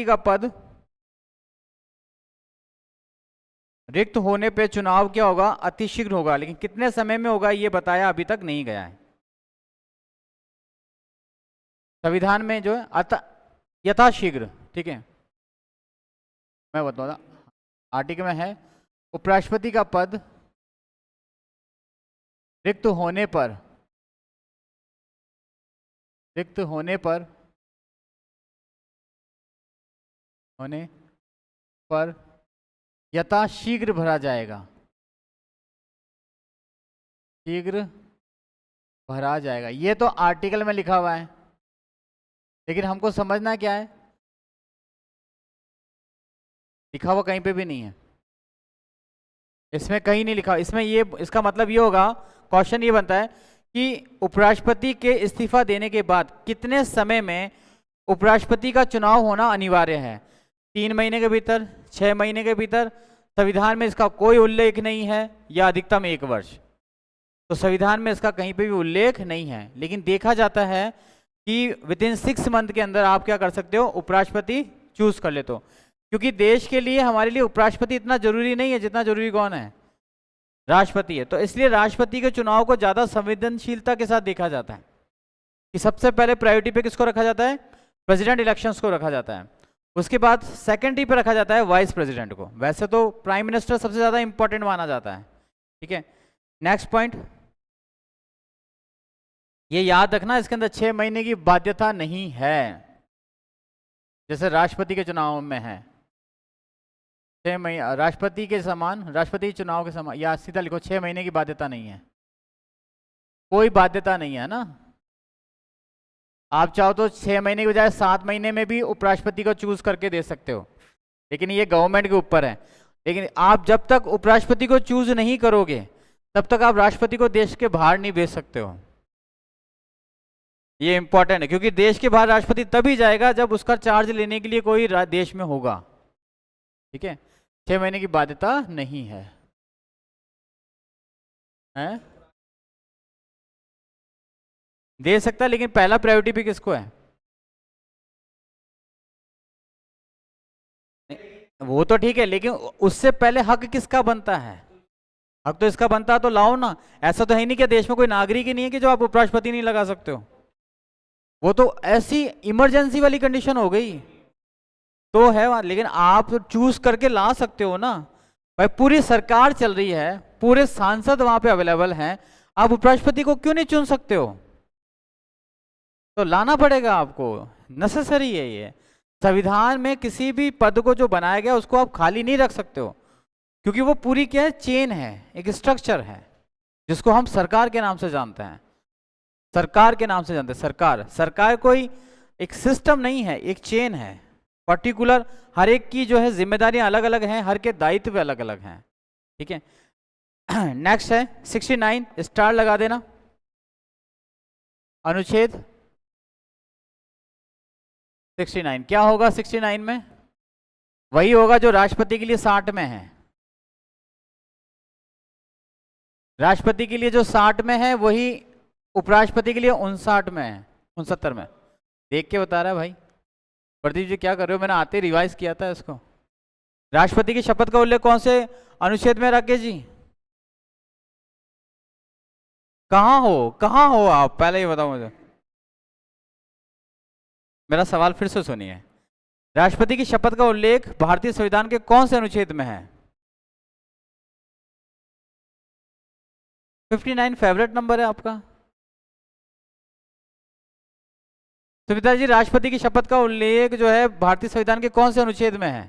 का पद रिक्त होने पे चुनाव क्या होगा, अतिशीघ्र होगा, लेकिन कितने समय में होगा ये बताया अभी तक नहीं गया है। संविधान में जो है यथाशीघ्र। ठीक है, मैं बताऊंगा, आर्टिकल में है उपराष्ट्रपति का पद रिक्त होने पर यथाशीघ्र भरा जाएगा, शीघ्र भरा जाएगा। ये तो आर्टिकल में लिखा हुआ है, लेकिन हमको समझना क्या है, लिखा हुआ कहीं पे भी नहीं है, इसमें कहीं नहीं लिखा। इसमें ये इसका मतलब ये होगा, क्वेश्चन ये बनता है कि उपराष्ट्रपति के इस्तीफा देने के बाद कितने समय में उपराष्ट्रपति का चुनाव होना अनिवार्य है। 3 महीने के भीतर, 6 महीने के भीतर, संविधान में इसका कोई उल्लेख नहीं है, या अधिकतम 1 वर्ष। तो संविधान में इसका कहीं पे भी उल्लेख नहीं है, लेकिन देखा जाता है कि विदिन 6 मंथ के अंदर आप क्या कर सकते हो, उपराष्ट्रपति चूज कर लेते हो। क्योंकि देश के लिए, हमारे लिए उपराष्ट्रपति इतना जरूरी नहीं है जितना जरूरी कौन है, राष्ट्रपति है। तो इसलिए राष्ट्रपति के चुनाव को ज्यादा संवेदनशीलता के साथ देखा जाता है कि सबसे पहले प्रायोरिटी पे किसको रखा जाता है, प्रेसिडेंट इलेक्शंस को रखा जाता है। उसके बाद सेकेंडरी पे रखा जाता है वाइस प्रेसिडेंट को। वैसे तो प्राइम मिनिस्टर सबसे ज्यादा इंपॉर्टेंट माना जाता है। ठीक है, नेक्स्ट पॉइंट ये याद रखना, इसके अंदर 6 महीने की बाध्यता नहीं है जैसे राष्ट्रपति के चुनाव में है। 6 महीने राष्ट्रपति के समान, राष्ट्रपति चुनाव के समान, या सीधा लिखो 6 महीने की बाध्यता नहीं है, कोई बाध्यता नहीं है ना। आप चाहो तो 6 महीने की बजाय 7 महीने में भी उपराष्ट्रपति को चूज करके दे सकते हो, लेकिन ये गवर्नमेंट के ऊपर है। लेकिन आप जब तक उपराष्ट्रपति को चूज नहीं करोगे तब तक आप राष्ट्रपति को देश के बाहर नहीं भेज सकते हो। ये इंपॉर्टेंट है, क्योंकि देश के बाहर राष्ट्रपति तभी जाएगा जब उसका चार्ज लेने के लिए कोई देश में होगा। ठीक है, 6 महीने की बाध्यता नहीं है, दे सकता है, लेकिन पहला प्रायोरिटी भी किसको है, वो तो ठीक है, लेकिन उससे पहले हक किसका बनता है, हक तो इसका बनता है, तो लाओ ना। ऐसा तो है नहीं कि देश में कोई नागरिक ही नहीं है कि जो आप उपराष्ट्रपति नहीं लगा सकते हो। वो तो ऐसी इमरजेंसी वाली कंडीशन हो गई तो है वहां, लेकिन आप चूज करके ला सकते हो ना भाई। पूरी सरकार चल रही है, पूरे सांसद वहां पे अवेलेबल हैं, आप उपराष्ट्रपति को क्यों नहीं चुन सकते हो? तो लाना पड़ेगा आपको, नेसेसरी है ये। संविधान में किसी भी पद को जो बनाया गया उसको आप खाली नहीं रख सकते हो, क्योंकि वो पूरी क्या है, चेन है, एक स्ट्रक्चर है जिसको हम सरकार के नाम से जानते हैं। सरकार के नाम से जानते हैं। सरकार कोई एक सिस्टम नहीं है, एक चेन है पर्टिकुलर। हर एक की जो है जिम्मेदारियां अलग अलग हैं, हर के दायित्व अलग अलग हैं। ठीक है, नेक्स्ट है 69, स्टार लगा देना। अनुच्छेद 69 क्या होगा? 69 में वही होगा जो राष्ट्रपति के लिए 60 में है। राष्ट्रपति के लिए जो 60 में है वही उपराष्ट्रपति के लिए 59 में है, 69 में। देख के बता रहा है भाई। प्रदीप जी क्या कर रहे हो, मैंने आते रिवाइज किया था इसको। राष्ट्रपति की शपथ का उल्लेख कौन से अनुच्छेद में, राकेश जी? कहाँ हो आप, पहले ही बताओ मुझे। मेरा सवाल फिर से सुनिए। राष्ट्रपति की शपथ का उल्लेख भारतीय संविधान के कौन से अनुच्छेद में है? 59 फेवरेट नंबर है आपका। सुमित्रा जी, राष्ट्रपति की शपथ का उल्लेख जो है भारतीय संविधान के कौन से अनुच्छेद में है?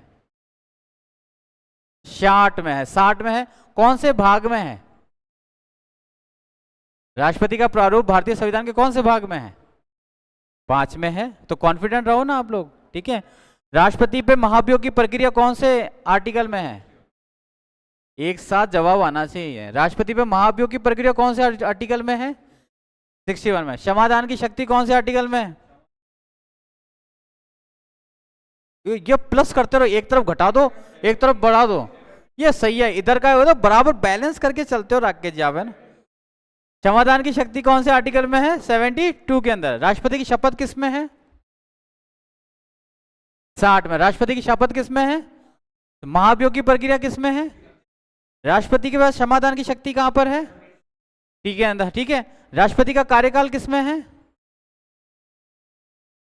60 में है। 60 में है, कौन से भाग में है? राष्ट्रपति का प्रारूप भारतीय संविधान के कौन से भाग में है? 5 में है। तो कॉन्फिडेंट रहो ना आप लोग, ठीक है। राष्ट्रपति पे महाभियोग की प्रक्रिया कौन से आर्टिकल में है? एक साथ जवाब आना चाहिए। राष्ट्रपति पे महाभियोग की प्रक्रिया कौन से आर्टिकल में है? 61 में। क्षमादान की शक्ति कौन से आर्टिकल में है? ये प्लस करते रहो, एक तरफ घटा दो एक तरफ बढ़ा दो, ये सही है। इधर का हो तो बराबर बैलेंस करके चलते हो, राकेश जी आप, है ना। क्षमादान की शक्ति कौन से आर्टिकल में है? 72 के अंदर। राष्ट्रपति की शपथ किस में है? 60 में। राष्ट्रपति की शपथ किस में है? महाभियोग की प्रक्रिया किस में है? राष्ट्रपति के पास क्षमादान की शक्ति कहां पर है? ठीक है अंदर, ठीक है। राष्ट्रपति का कार्यकाल किस में है?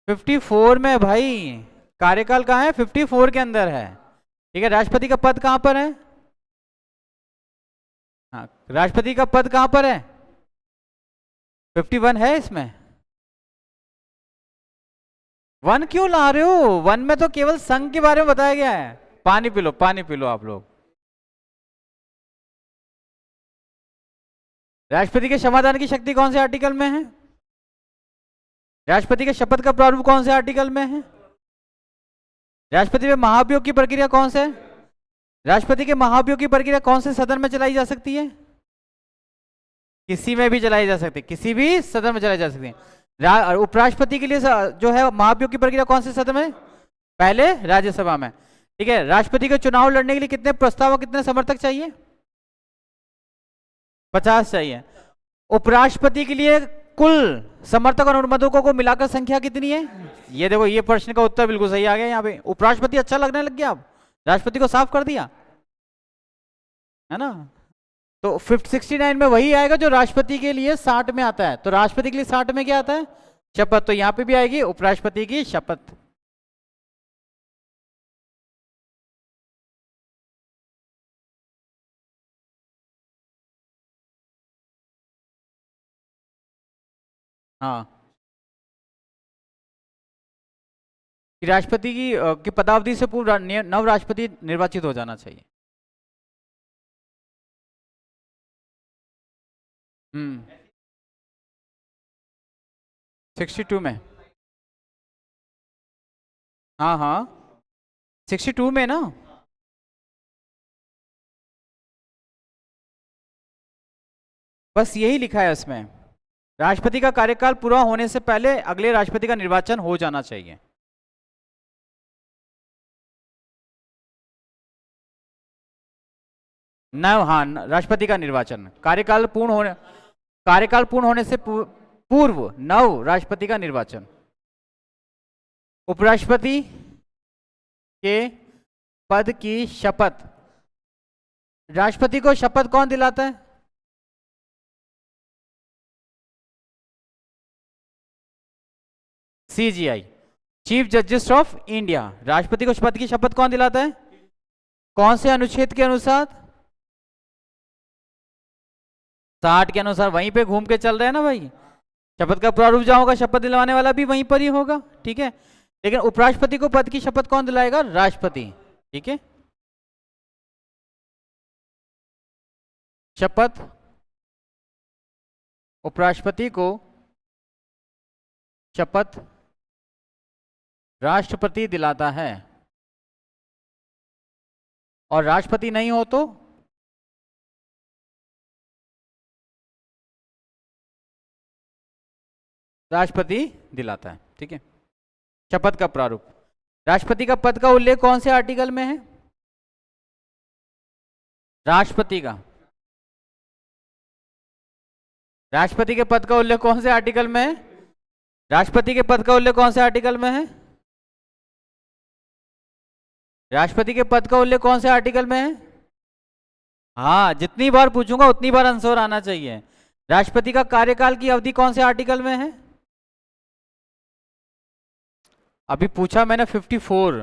54 में भाई। कार्यकाल कहां है? 54 के अंदर है, ठीक है। राष्ट्रपति का पद कहां पर है? हाँ, राष्ट्रपति का पद कहां पर है? 51 है इसमें। 1 क्यों ला रहे हो? 1 में तो केवल संघ के बारे में बताया गया है। पानी पी लो, पानी पी लो आप लोग। राष्ट्रपति के क्षमादान की शक्ति कौन से आर्टिकल में है? राष्ट्रपति के शपथ का प्रारूप कौन से आर्टिकल में है? राष्ट्रपति में महाभियोग की प्रक्रिया कौन से? राष्ट्रपति के महाभियोग की प्रक्रिया कौन से सदन में चलाई जा सकती है? किसी में भी चलाई जा सकती है, किसी भी सदन में चलाई जा सकती है। उपराष्ट्रपति के लिए जो है महाभियोग की प्रक्रिया कौन से सदन में? पहले राज्यसभा में, ठीक है। राष्ट्रपति के चुनाव लड़ने के लिए कितने प्रस्ताव और कितने समर्थक चाहिए? 50 चाहिए। उपराष्ट्रपति के लिए कुल समर्थक और अनुमोदकों को मिलाकर संख्या कितनी है? ये देखो, ये प्रश्न का उत्तर बिल्कुल सही आ गया यहाँ पे। उपराष्ट्रपति अच्छा लगने लग गया, अब राष्ट्रपति को साफ कर दिया, है ना। तो 69 में वही आएगा जो राष्ट्रपति के लिए 60 में आता है। तो राष्ट्रपति के लिए 60 में क्या आता है? शपथ। तो यहाँ पे भी आएगी उपराष्ट्रपति की शपथ। हाँ, राष्ट्रपति की पदावधि से पूर्व नव राष्ट्रपति निर्वाचित हो जाना चाहिए। 62 में। हाँ हाँ, 62 में ना। बस यही लिखा है उसमें, राष्ट्रपति का कार्यकाल पूरा होने से पहले अगले राष्ट्रपति का निर्वाचन हो जाना चाहिए। नव, हाँ, राष्ट्रपति का निर्वाचन, कार्यकाल पूर्ण होने से पूर्व नव राष्ट्रपति का निर्वाचन। उपराष्ट्रपति के पद की शपथ, राष्ट्रपति को शपथ कौन दिलाता है? CJI, chief justice of India. राष्ट्रपति को पद की शपथ कौन दिलाता है? कौन से अनुच्छेद के अनुसार? 60 के अनुसार। वहीं पे घूम के चल रहे हैं ना भाई। शपथ का प्रारूप जहां होगा, शपथ दिलवाने वाला भी वहीं पर ही होगा, ठीक है। लेकिन उपराष्ट्रपति को पद की शपथ कौन दिलाएगा? राष्ट्रपति, ठीक है। शपथ उपराष्ट्रपति को शपथ राष्ट्रपति दिलाता है, और राष्ट्रपति नहीं हो तो राष्ट्रपति दिलाता है, ठीक है। शपथ का प्रारूप, राष्ट्रपति का पद का उल्लेख कौन से आर्टिकल में है? राष्ट्रपति के पद का उल्लेख कौन से आर्टिकल में है? राष्ट्रपति के पद का उल्लेख कौन से आर्टिकल में है? राष्ट्रपति के पद का उल्लेख कौन से आर्टिकल में है? हाँ, जितनी बार पूछूंगा उतनी बार आंसर आना चाहिए। राष्ट्रपति का कार्यकाल की अवधि कौन से आर्टिकल में है? अभी पूछा मैंने 54।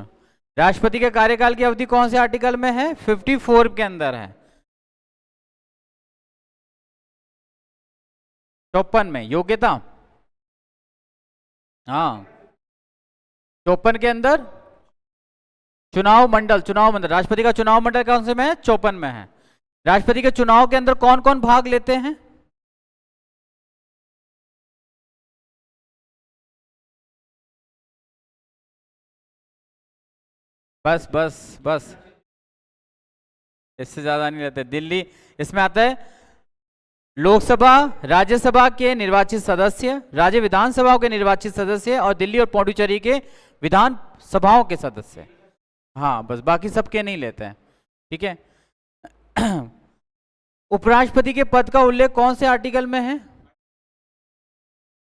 राष्ट्रपति के कार्यकाल की अवधि कौन से आर्टिकल में है? 54 के अंदर है। 54 में योग्यता, हाँ 54 के अंदर चुनाव मंडल, चुनाव मंडल, राष्ट्रपति का चुनाव मंडल कौन से में है? 54 में है। राष्ट्रपति के चुनाव के अंदर कौन कौन भाग लेते हैं? बस बस बस, इससे ज्यादा नहीं लेते। दिल्ली इसमें आता है लोकसभा, राज्यसभा के निर्वाचित सदस्य, राज्य विधानसभाओं के निर्वाचित सदस्य और दिल्ली और पौंडुचेरी के विधान सभाओं के सदस्य। हाँ बस, बाकी सबके नहीं लेते हैं। ठीक है। उपराष्ट्रपति के पद का उल्लेख कौन से आर्टिकल में है?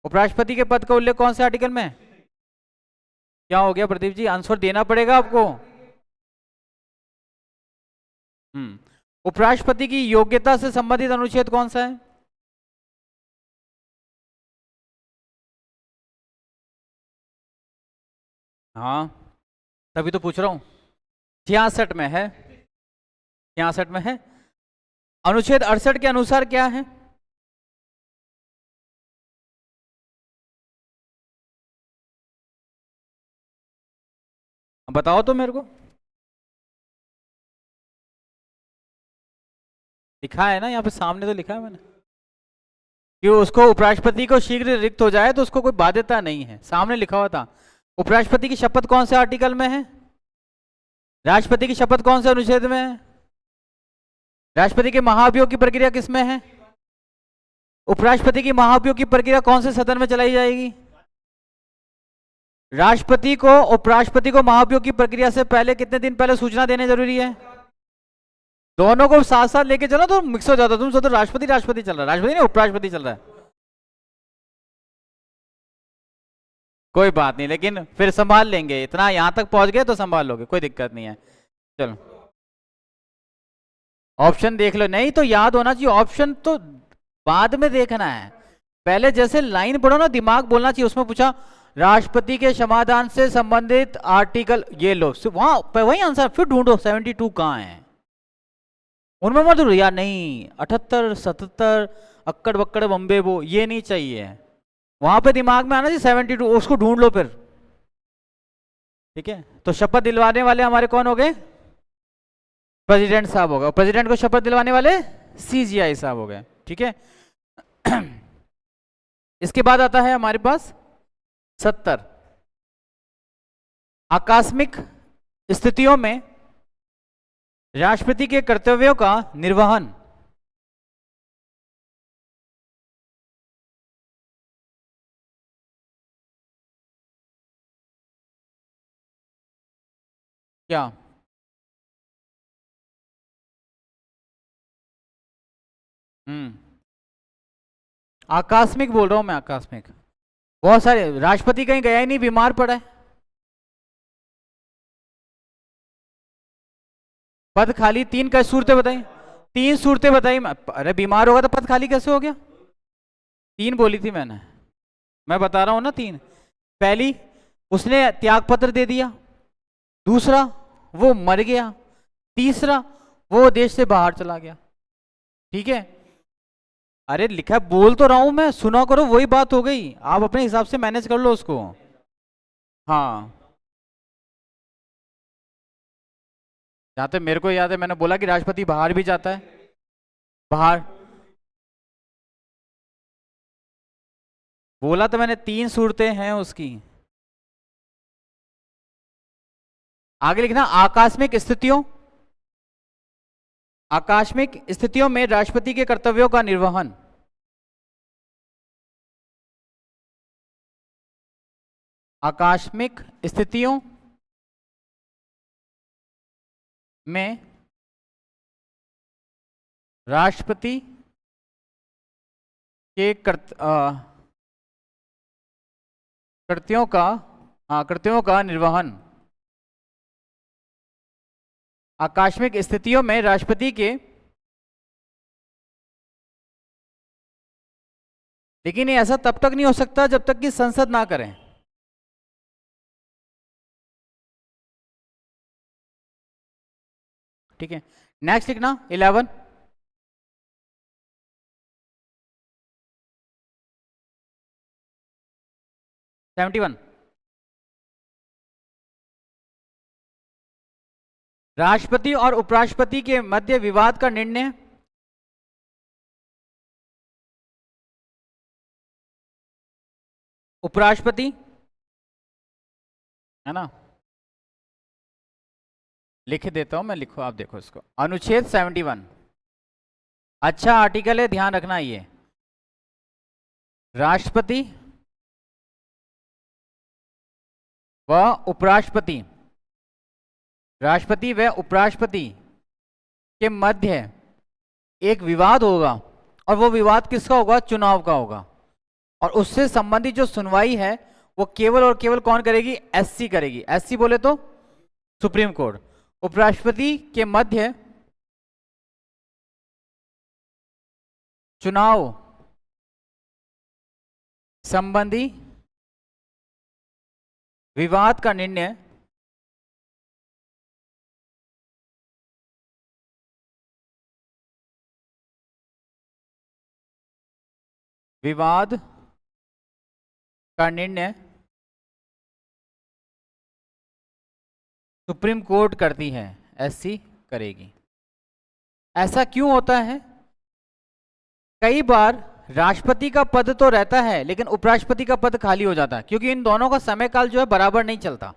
उपराष्ट्रपति के पद का उल्लेख कौन से आर्टिकल में है? क्या हो गया प्रदीप जी, आंसर देना पड़ेगा आपको। उपराष्ट्रपति की योग्यता से संबंधित अनुच्छेद कौन सा है? हाँ तभी तो पूछ रहा हूं। 66 में है, 66 में है। अनुच्छेद 68 के अनुसार क्या है? बताओ तो मेरे को। लिखा है ना यहाँ पे सामने, तो लिखा है मैंने कि उसको उपराष्ट्रपति को शीघ्र रिक्त हो जाए तो उसको कोई बाध्यता नहीं है, सामने लिखा हुआ था। उपराष्ट्रपति की शपथ कौन से आर्टिकल में है? राष्ट्रपति की शपथ कौन से अनुच्छेद में है? राष्ट्रपति के महाभियोग की प्रक्रिया किसमें है? उपराष्ट्रपति की महाभियोग की प्रक्रिया कौन से सदन में चलाई जाएगी? राष्ट्रपति को उपराष्ट्रपति को महाभियोग की प्रक्रिया से पहले कितने दिन पहले सूचना देने जरूरी है? दोनों को साथ साथ लेके चलो तो मिक्स हो जाता, तुम सोचो राष्ट्रपति राष्ट्रपति चल रहा है, राष्ट्रपति नहीं उपराष्ट्रपति चल रहा है। कोई बात नहीं, लेकिन फिर संभाल लेंगे, इतना यहां तक पहुंच गए तो संभाल लोगे, कोई दिक्कत नहीं है। चलो ऑप्शन देख लो, नहीं तो याद होना चाहिए, ऑप्शन तो बाद में देखना है, पहले जैसे लाइन पढ़ो ना दिमाग बोलना चाहिए। उसमें पूछा राष्ट्रपति के समाधान से संबंधित आर्टिकल, ये लो वहां वही आंसर, फिर ढूंढो 72 कहाँ है, उनमें मत ढूंढो यार, नहीं 78 77 अक्कड़ बक्कड़ बम्बे वो, ये नहीं चाहिए, वहां पे दिमाग में आना चाहिए 72, उसको ढूंढ लो फिर। ठीक है, तो शपथ दिलवाने वाले हमारे कौन हो गए? प्रेसिडेंट साहब हो गए, प्रेसिडेंट को शपथ दिलवाने वाले सीजीआई साहब हो गए। ठीक है। इसके बाद आता है हमारे पास 70, आकस्मिक स्थितियों में राष्ट्रपति के कर्तव्यों का निर्वहन। क्या? आकस्मिक बोल रहा हूं मैं, आकस्मिक, बहुत सारे, राष्ट्रपति कहीं गया ही नहीं, बीमार पड़ा है, पद खाली, तीन कैसे सूरतें बताई, 3 सूरतें बताई। अरे बीमार होगा तो पद खाली कैसे हो गया? 3 बोली थी मैंने, मैं बता रहा हूं ना 3। पहली, उसने त्याग पत्र दे दिया, दूसरा वो मर गया, तीसरा वो देश से बाहर चला गया। ठीक है, अरे लिखा है, बोल तो रहा हूं मैं, सुना करो, वही बात हो गई, आप अपने हिसाब से मैनेज कर लो उसको। हाँ जहां तक मेरे को याद है मैंने बोला कि राष्ट्रपति बाहर भी जाता है, बाहर बोला तो मैंने, 3 सूरतें हैं उसकी। आगे लिखना, आकस्मिक स्थितियों, आकस्मिक स्थितियों में राष्ट्रपति के कर्तव्यों का निर्वहन। आकस्मिक स्थितियों में राष्ट्रपति के कृत्यों का, हाँ, कृत्यों का निर्वहन आकस्मिक स्थितियों में राष्ट्रपति के, लेकिन ये ऐसा तब तक नहीं हो सकता जब तक कि संसद ना करें। ठीक है, नेक्स्ट लिखना 11। वन, राष्ट्रपति और उपराष्ट्रपति के मध्य विवाद का निर्णय, उपराष्ट्रपति, है ना, लिख देता हूं मैं, लिखो आप, देखो इसको, अनुच्छेद 71, अच्छा आर्टिकल है, ध्यान रखना ये, राष्ट्रपति व उपराष्ट्रपति, राष्ट्रपति व उपराष्ट्रपति के मध्य एक विवाद होगा, और वो विवाद किसका होगा? चुनाव का होगा, और उससे संबंधित जो सुनवाई है वो केवल और केवल कौन करेगी? एससी करेगी। एससी बोले तो सुप्रीम कोर्ट। उपराष्ट्रपति के मध्य चुनाव संबंधी विवाद का निर्णय सुप्रीम कोर्ट करती है, एससी करेगी। ऐसा क्यों होता है? कई बार राष्ट्रपति का पद तो रहता है लेकिन उपराष्ट्रपति का पद खाली हो जाता है, क्योंकि इन दोनों का समय काल जो है बराबर नहीं चलता।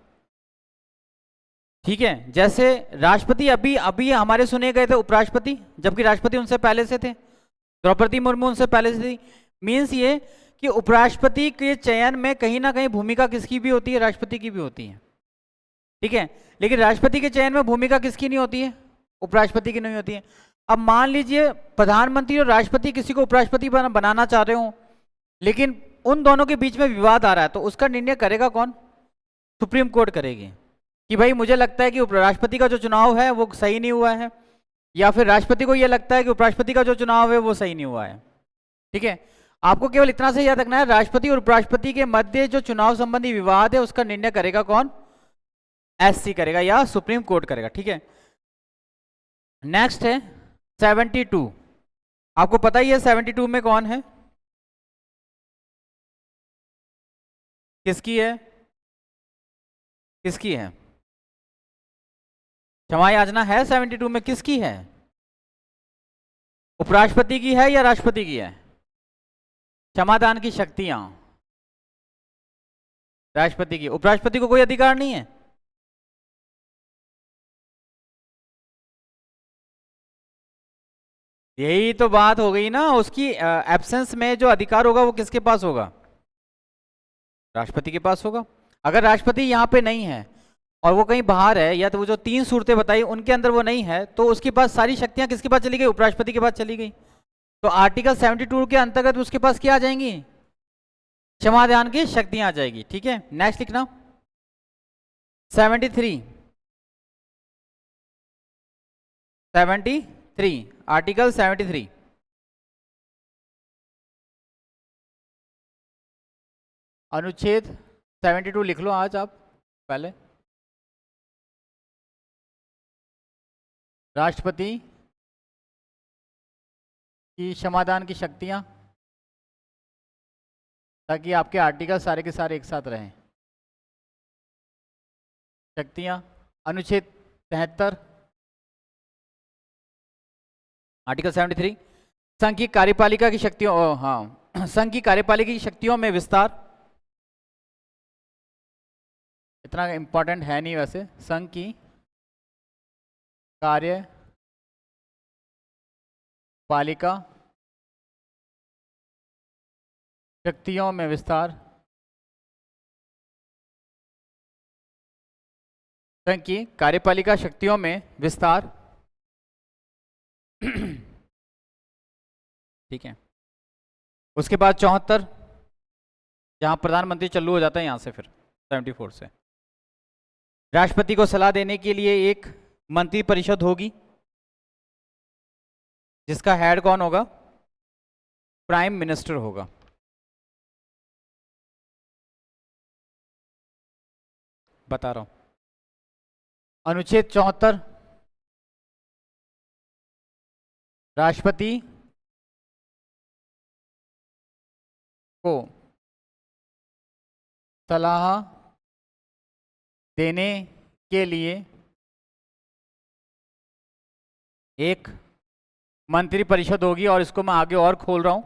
ठीक है, जैसे राष्ट्रपति अभी अभी हमारे सुने गए थे उपराष्ट्रपति, जबकि राष्ट्रपति उनसे पहले से थे, द्रौपदी मुर्मू उनसे पहले से थी। मीन्स ये कि उपराष्ट्रपति के चयन में कहीं ना कहीं भूमिका किसकी भी होती है? राष्ट्रपति की भी होती है। ठीक है, लेकिन राष्ट्रपति के चयन में भूमिका किसकी नहीं होती है? उपराष्ट्रपति की नहीं होती है। अब मान लीजिए प्रधानमंत्री और राष्ट्रपति किसी को उपराष्ट्रपति बनाना चाह रहे हो, लेकिन उन दोनों के बीच में विवाद आ रहा है, तो उसका निर्णय करेगा कौन? सुप्रीम कोर्ट करेगी कि भाई मुझे लगता है कि उपराष्ट्रपति का जो चुनाव है वो सही नहीं हुआ है, या फिर राष्ट्रपति को यह लगता है कि उपराष्ट्रपति का जो चुनाव है वो सही नहीं हुआ है। ठीक है, आपको केवल इतना से याद रखना है, राष्ट्रपति और उपराष्ट्रपति के मध्य जो चुनाव संबंधी विवाद है उसका निर्णय करेगा कौन? एससी करेगा या सुप्रीम कोर्ट करेगा। ठीक है, नेक्स्ट है 72। आपको पता ही है 72 में कौन है, किसकी है? किसकी है? क्षमा याचना है 72 में किसकी है? उपराष्ट्रपति की है या राष्ट्रपति की है? क्षमादान की शक्तियां राष्ट्रपति की, उपराष्ट्रपति को कोई अधिकार नहीं है। यही तो बात हो गई ना, उसकी एब्सेंस में जो अधिकार होगा वो किसके पास होगा? राष्ट्रपति के पास होगा। अगर राष्ट्रपति यहाँ पे नहीं है और वो कहीं बाहर है, या तो वो जो 3 सूरतें बताई उनके अंदर वो नहीं है, तो उसके पास सारी शक्तियां किसके पास चली गई? उपराष्ट्रपति के पास चली गई। तो आर्टिकल 72 के अंतर्गत उसके पास क्या आ जाएंगी? क्षमादान की शक्तियां आ जाएगी। ठीक है, नेक्स्ट लिखना 73। आर्टिकल 73, अनुच्छेद 72 लिख लो आज आप पहले। राष्ट्रपति की क्षमादान की शक्तियां, ताकि आपके आर्टिकल सारे के सारे एक साथ रहें। शक्तियां, अनुच्छेद 73, आर्टिकल 73, संघ की कार्यपालिका की शक्तियों, हाँ, संघ की कार्यपालिका की शक्तियों में विस्तार। इतना इंपॉर्टेंट है नहीं वैसे। संघ की कार्यपालिका शक्तियों में विस्तार। संघ की कार्यपालिका शक्तियों में विस्तार। ठीक है, उसके बाद 74, जहां प्रधानमंत्री चालू हो जाता है, यहां से फिर 74 से। राष्ट्रपति को सलाह देने के लिए एक मंत्री परिषद होगी, जिसका हेड कौन होगा? प्राइम मिनिस्टर होगा। बता रहा हूं। अनुच्छेद 74, राष्ट्रपति को सलाह देने के लिए एक मंत्री परिषद होगी, और इसको मैं आगे और खोल रहा हूं,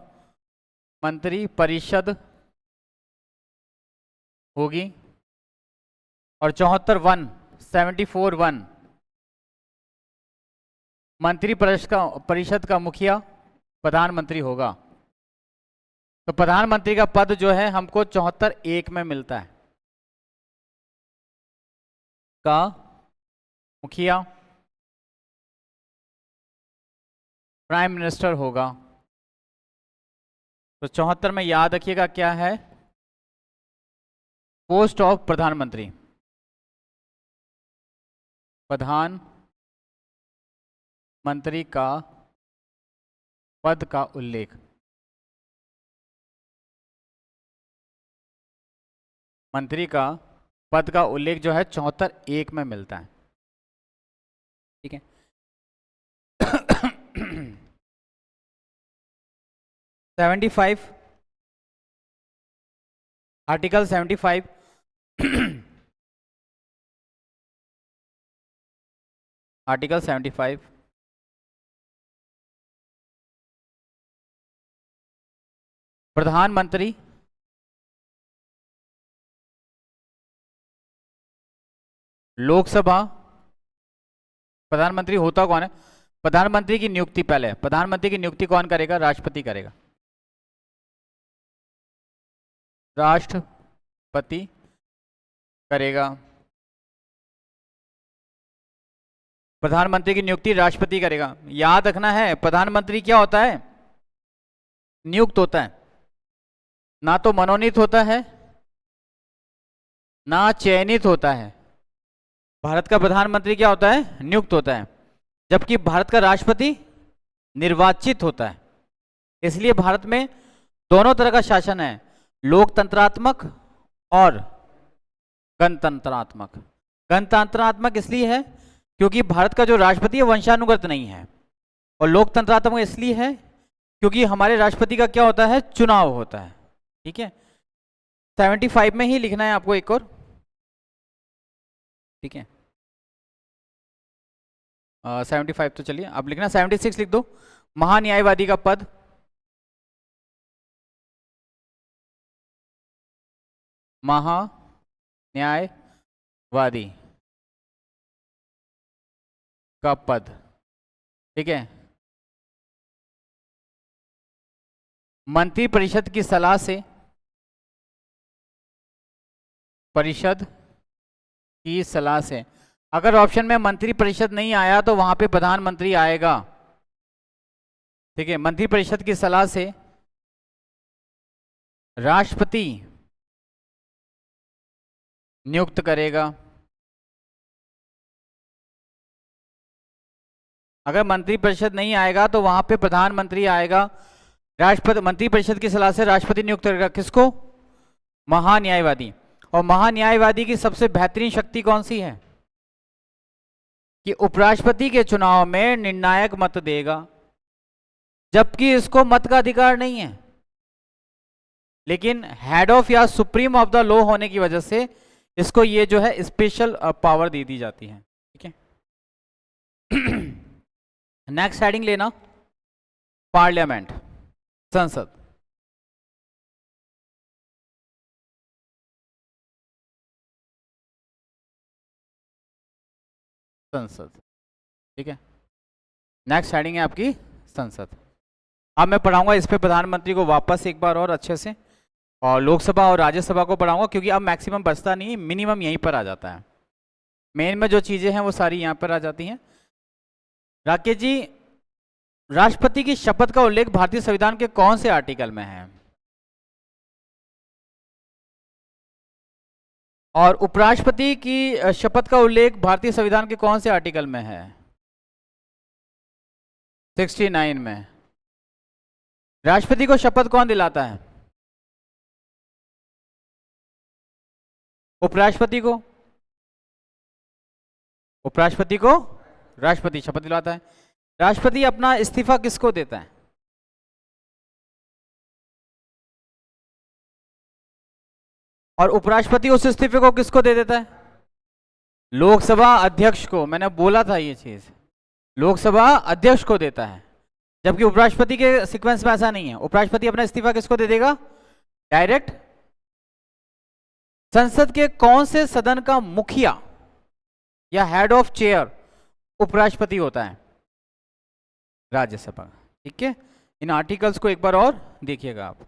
मंत्री परिषद होगी। और 74(1) मंत्री परिषद का मुखिया प्रधानमंत्री होगा। तो प्रधानमंत्री का पद जो है हमको 74(1) में मिलता है, का मुखिया प्राइम मिनिस्टर होगा। तो 74 में याद रखिएगा क्या है? पोस्ट ऑफ प्रधानमंत्री, प्रधानमंत्री का पद का उल्लेख। मंत्री का पद का उल्लेख जो है 74(1) में मिलता है। ठीक है। 75, आर्टिकल 75 आर्टिकल 75 प्रधानमंत्री लोकसभा, प्रधानमंत्री होता कौन है? प्रधानमंत्री की नियुक्ति पहले, प्रधानमंत्री की नियुक्ति कौन करेगा? राष्ट्रपति करेगा। राष्ट्रपति करेगा। प्रधानमंत्री की नियुक्ति राष्ट्रपति करेगा। याद रखना है, प्रधानमंत्री क्या होता है? नियुक्त होता है, ना तो मनोनीत होता है ना चयनित होता है। भारत का प्रधानमंत्री क्या होता है? नियुक्त होता है, जबकि भारत का राष्ट्रपति निर्वाचित होता है। इसलिए भारत में दोनों तरह का शासन है, लोकतंत्रात्मक और गणतंत्रात्मक। गणतंत्रात्मक इसलिए है क्योंकि भारत का जो राष्ट्रपति है वंशानुगत नहीं है, और लोकतंत्रात्मक इसलिए है क्योंकि हमारे राष्ट्रपति का क्या होता है? चुनाव होता है। ठीक है। 75 में ही लिखना है आपको एक और। ठीक है। 75 तो चलिए, अब लिखना 76 लिख दो। महान्यायवादी का पद, महान्यायवादी का पद। ठीक है। मंत्री परिषद की सलाह से, परिषद की सलाह से, अगर ऑप्शन में मंत्री परिषद नहीं आया तो वहां पे प्रधानमंत्री आएगा। ठीक है। मंत्री परिषद की सलाह से राष्ट्रपति नियुक्त करेगा। अगर मंत्री परिषद नहीं आएगा तो वहां पे प्रधानमंत्री आएगा। राष्ट्रपति, मंत्री परिषद की सलाह से राष्ट्रपति नियुक्त करेगा किसको? महान्यायवादी। और महान्यायवादी की सबसे बेहतरीन शक्ति कौन सी है? कि उपराष्ट्रपति के चुनाव में निर्णायक मत देगा, जबकि इसको मत का अधिकार नहीं है, लेकिन हेड ऑफ या सुप्रीम ऑफ द लॉ होने की वजह से इसको ये जो है स्पेशल पावर दे दी जाती है। ठीक है। नेक्स्ट हेडिंग लेना, पार्लियामेंट, संसद। संसद। ठीक है। नेक्स्ट हेडिंग है आपकी संसद। अब मैं पढ़ाऊंगा इस पे प्रधानमंत्री को वापस एक बार और अच्छे से, और लोकसभा और राज्यसभा को पढ़ाऊंगा, क्योंकि अब मैक्सिमम बचता नहीं, मिनिमम यहीं पर आ जाता है। मेन में जो चीजें हैं वो सारी यहां पर आ जाती हैं। राकेश जी, राष्ट्रपति की शपथ का उल्लेख भारतीय संविधान के कौन से आर्टिकल में है? और उपराष्ट्रपति की शपथ का उल्लेख भारतीय संविधान के कौन से आर्टिकल में है? 69 में। राष्ट्रपति को शपथ कौन दिलाता है? उपराष्ट्रपति को। उपराष्ट्रपति को राष्ट्रपति शपथ दिलाता है। राष्ट्रपति अपना इस्तीफा किसको देता है? और उपराष्ट्रपति उस इस्तीफे को किसको दे देता है? लोकसभा अध्यक्ष को। मैंने बोला था ये चीज, लोकसभा अध्यक्ष को देता है, जबकि उपराष्ट्रपति के सीक्वेंस में ऐसा नहीं है। उपराष्ट्रपति अपना इस्तीफा किसको दे देगा? डायरेक्ट। संसद के कौन से सदन का मुखिया या हेड ऑफ चेयर उपराष्ट्रपति होता है? राज्यसभा। ठीक है, इन आर्टिकल्स को एक बार और देखिएगा आप।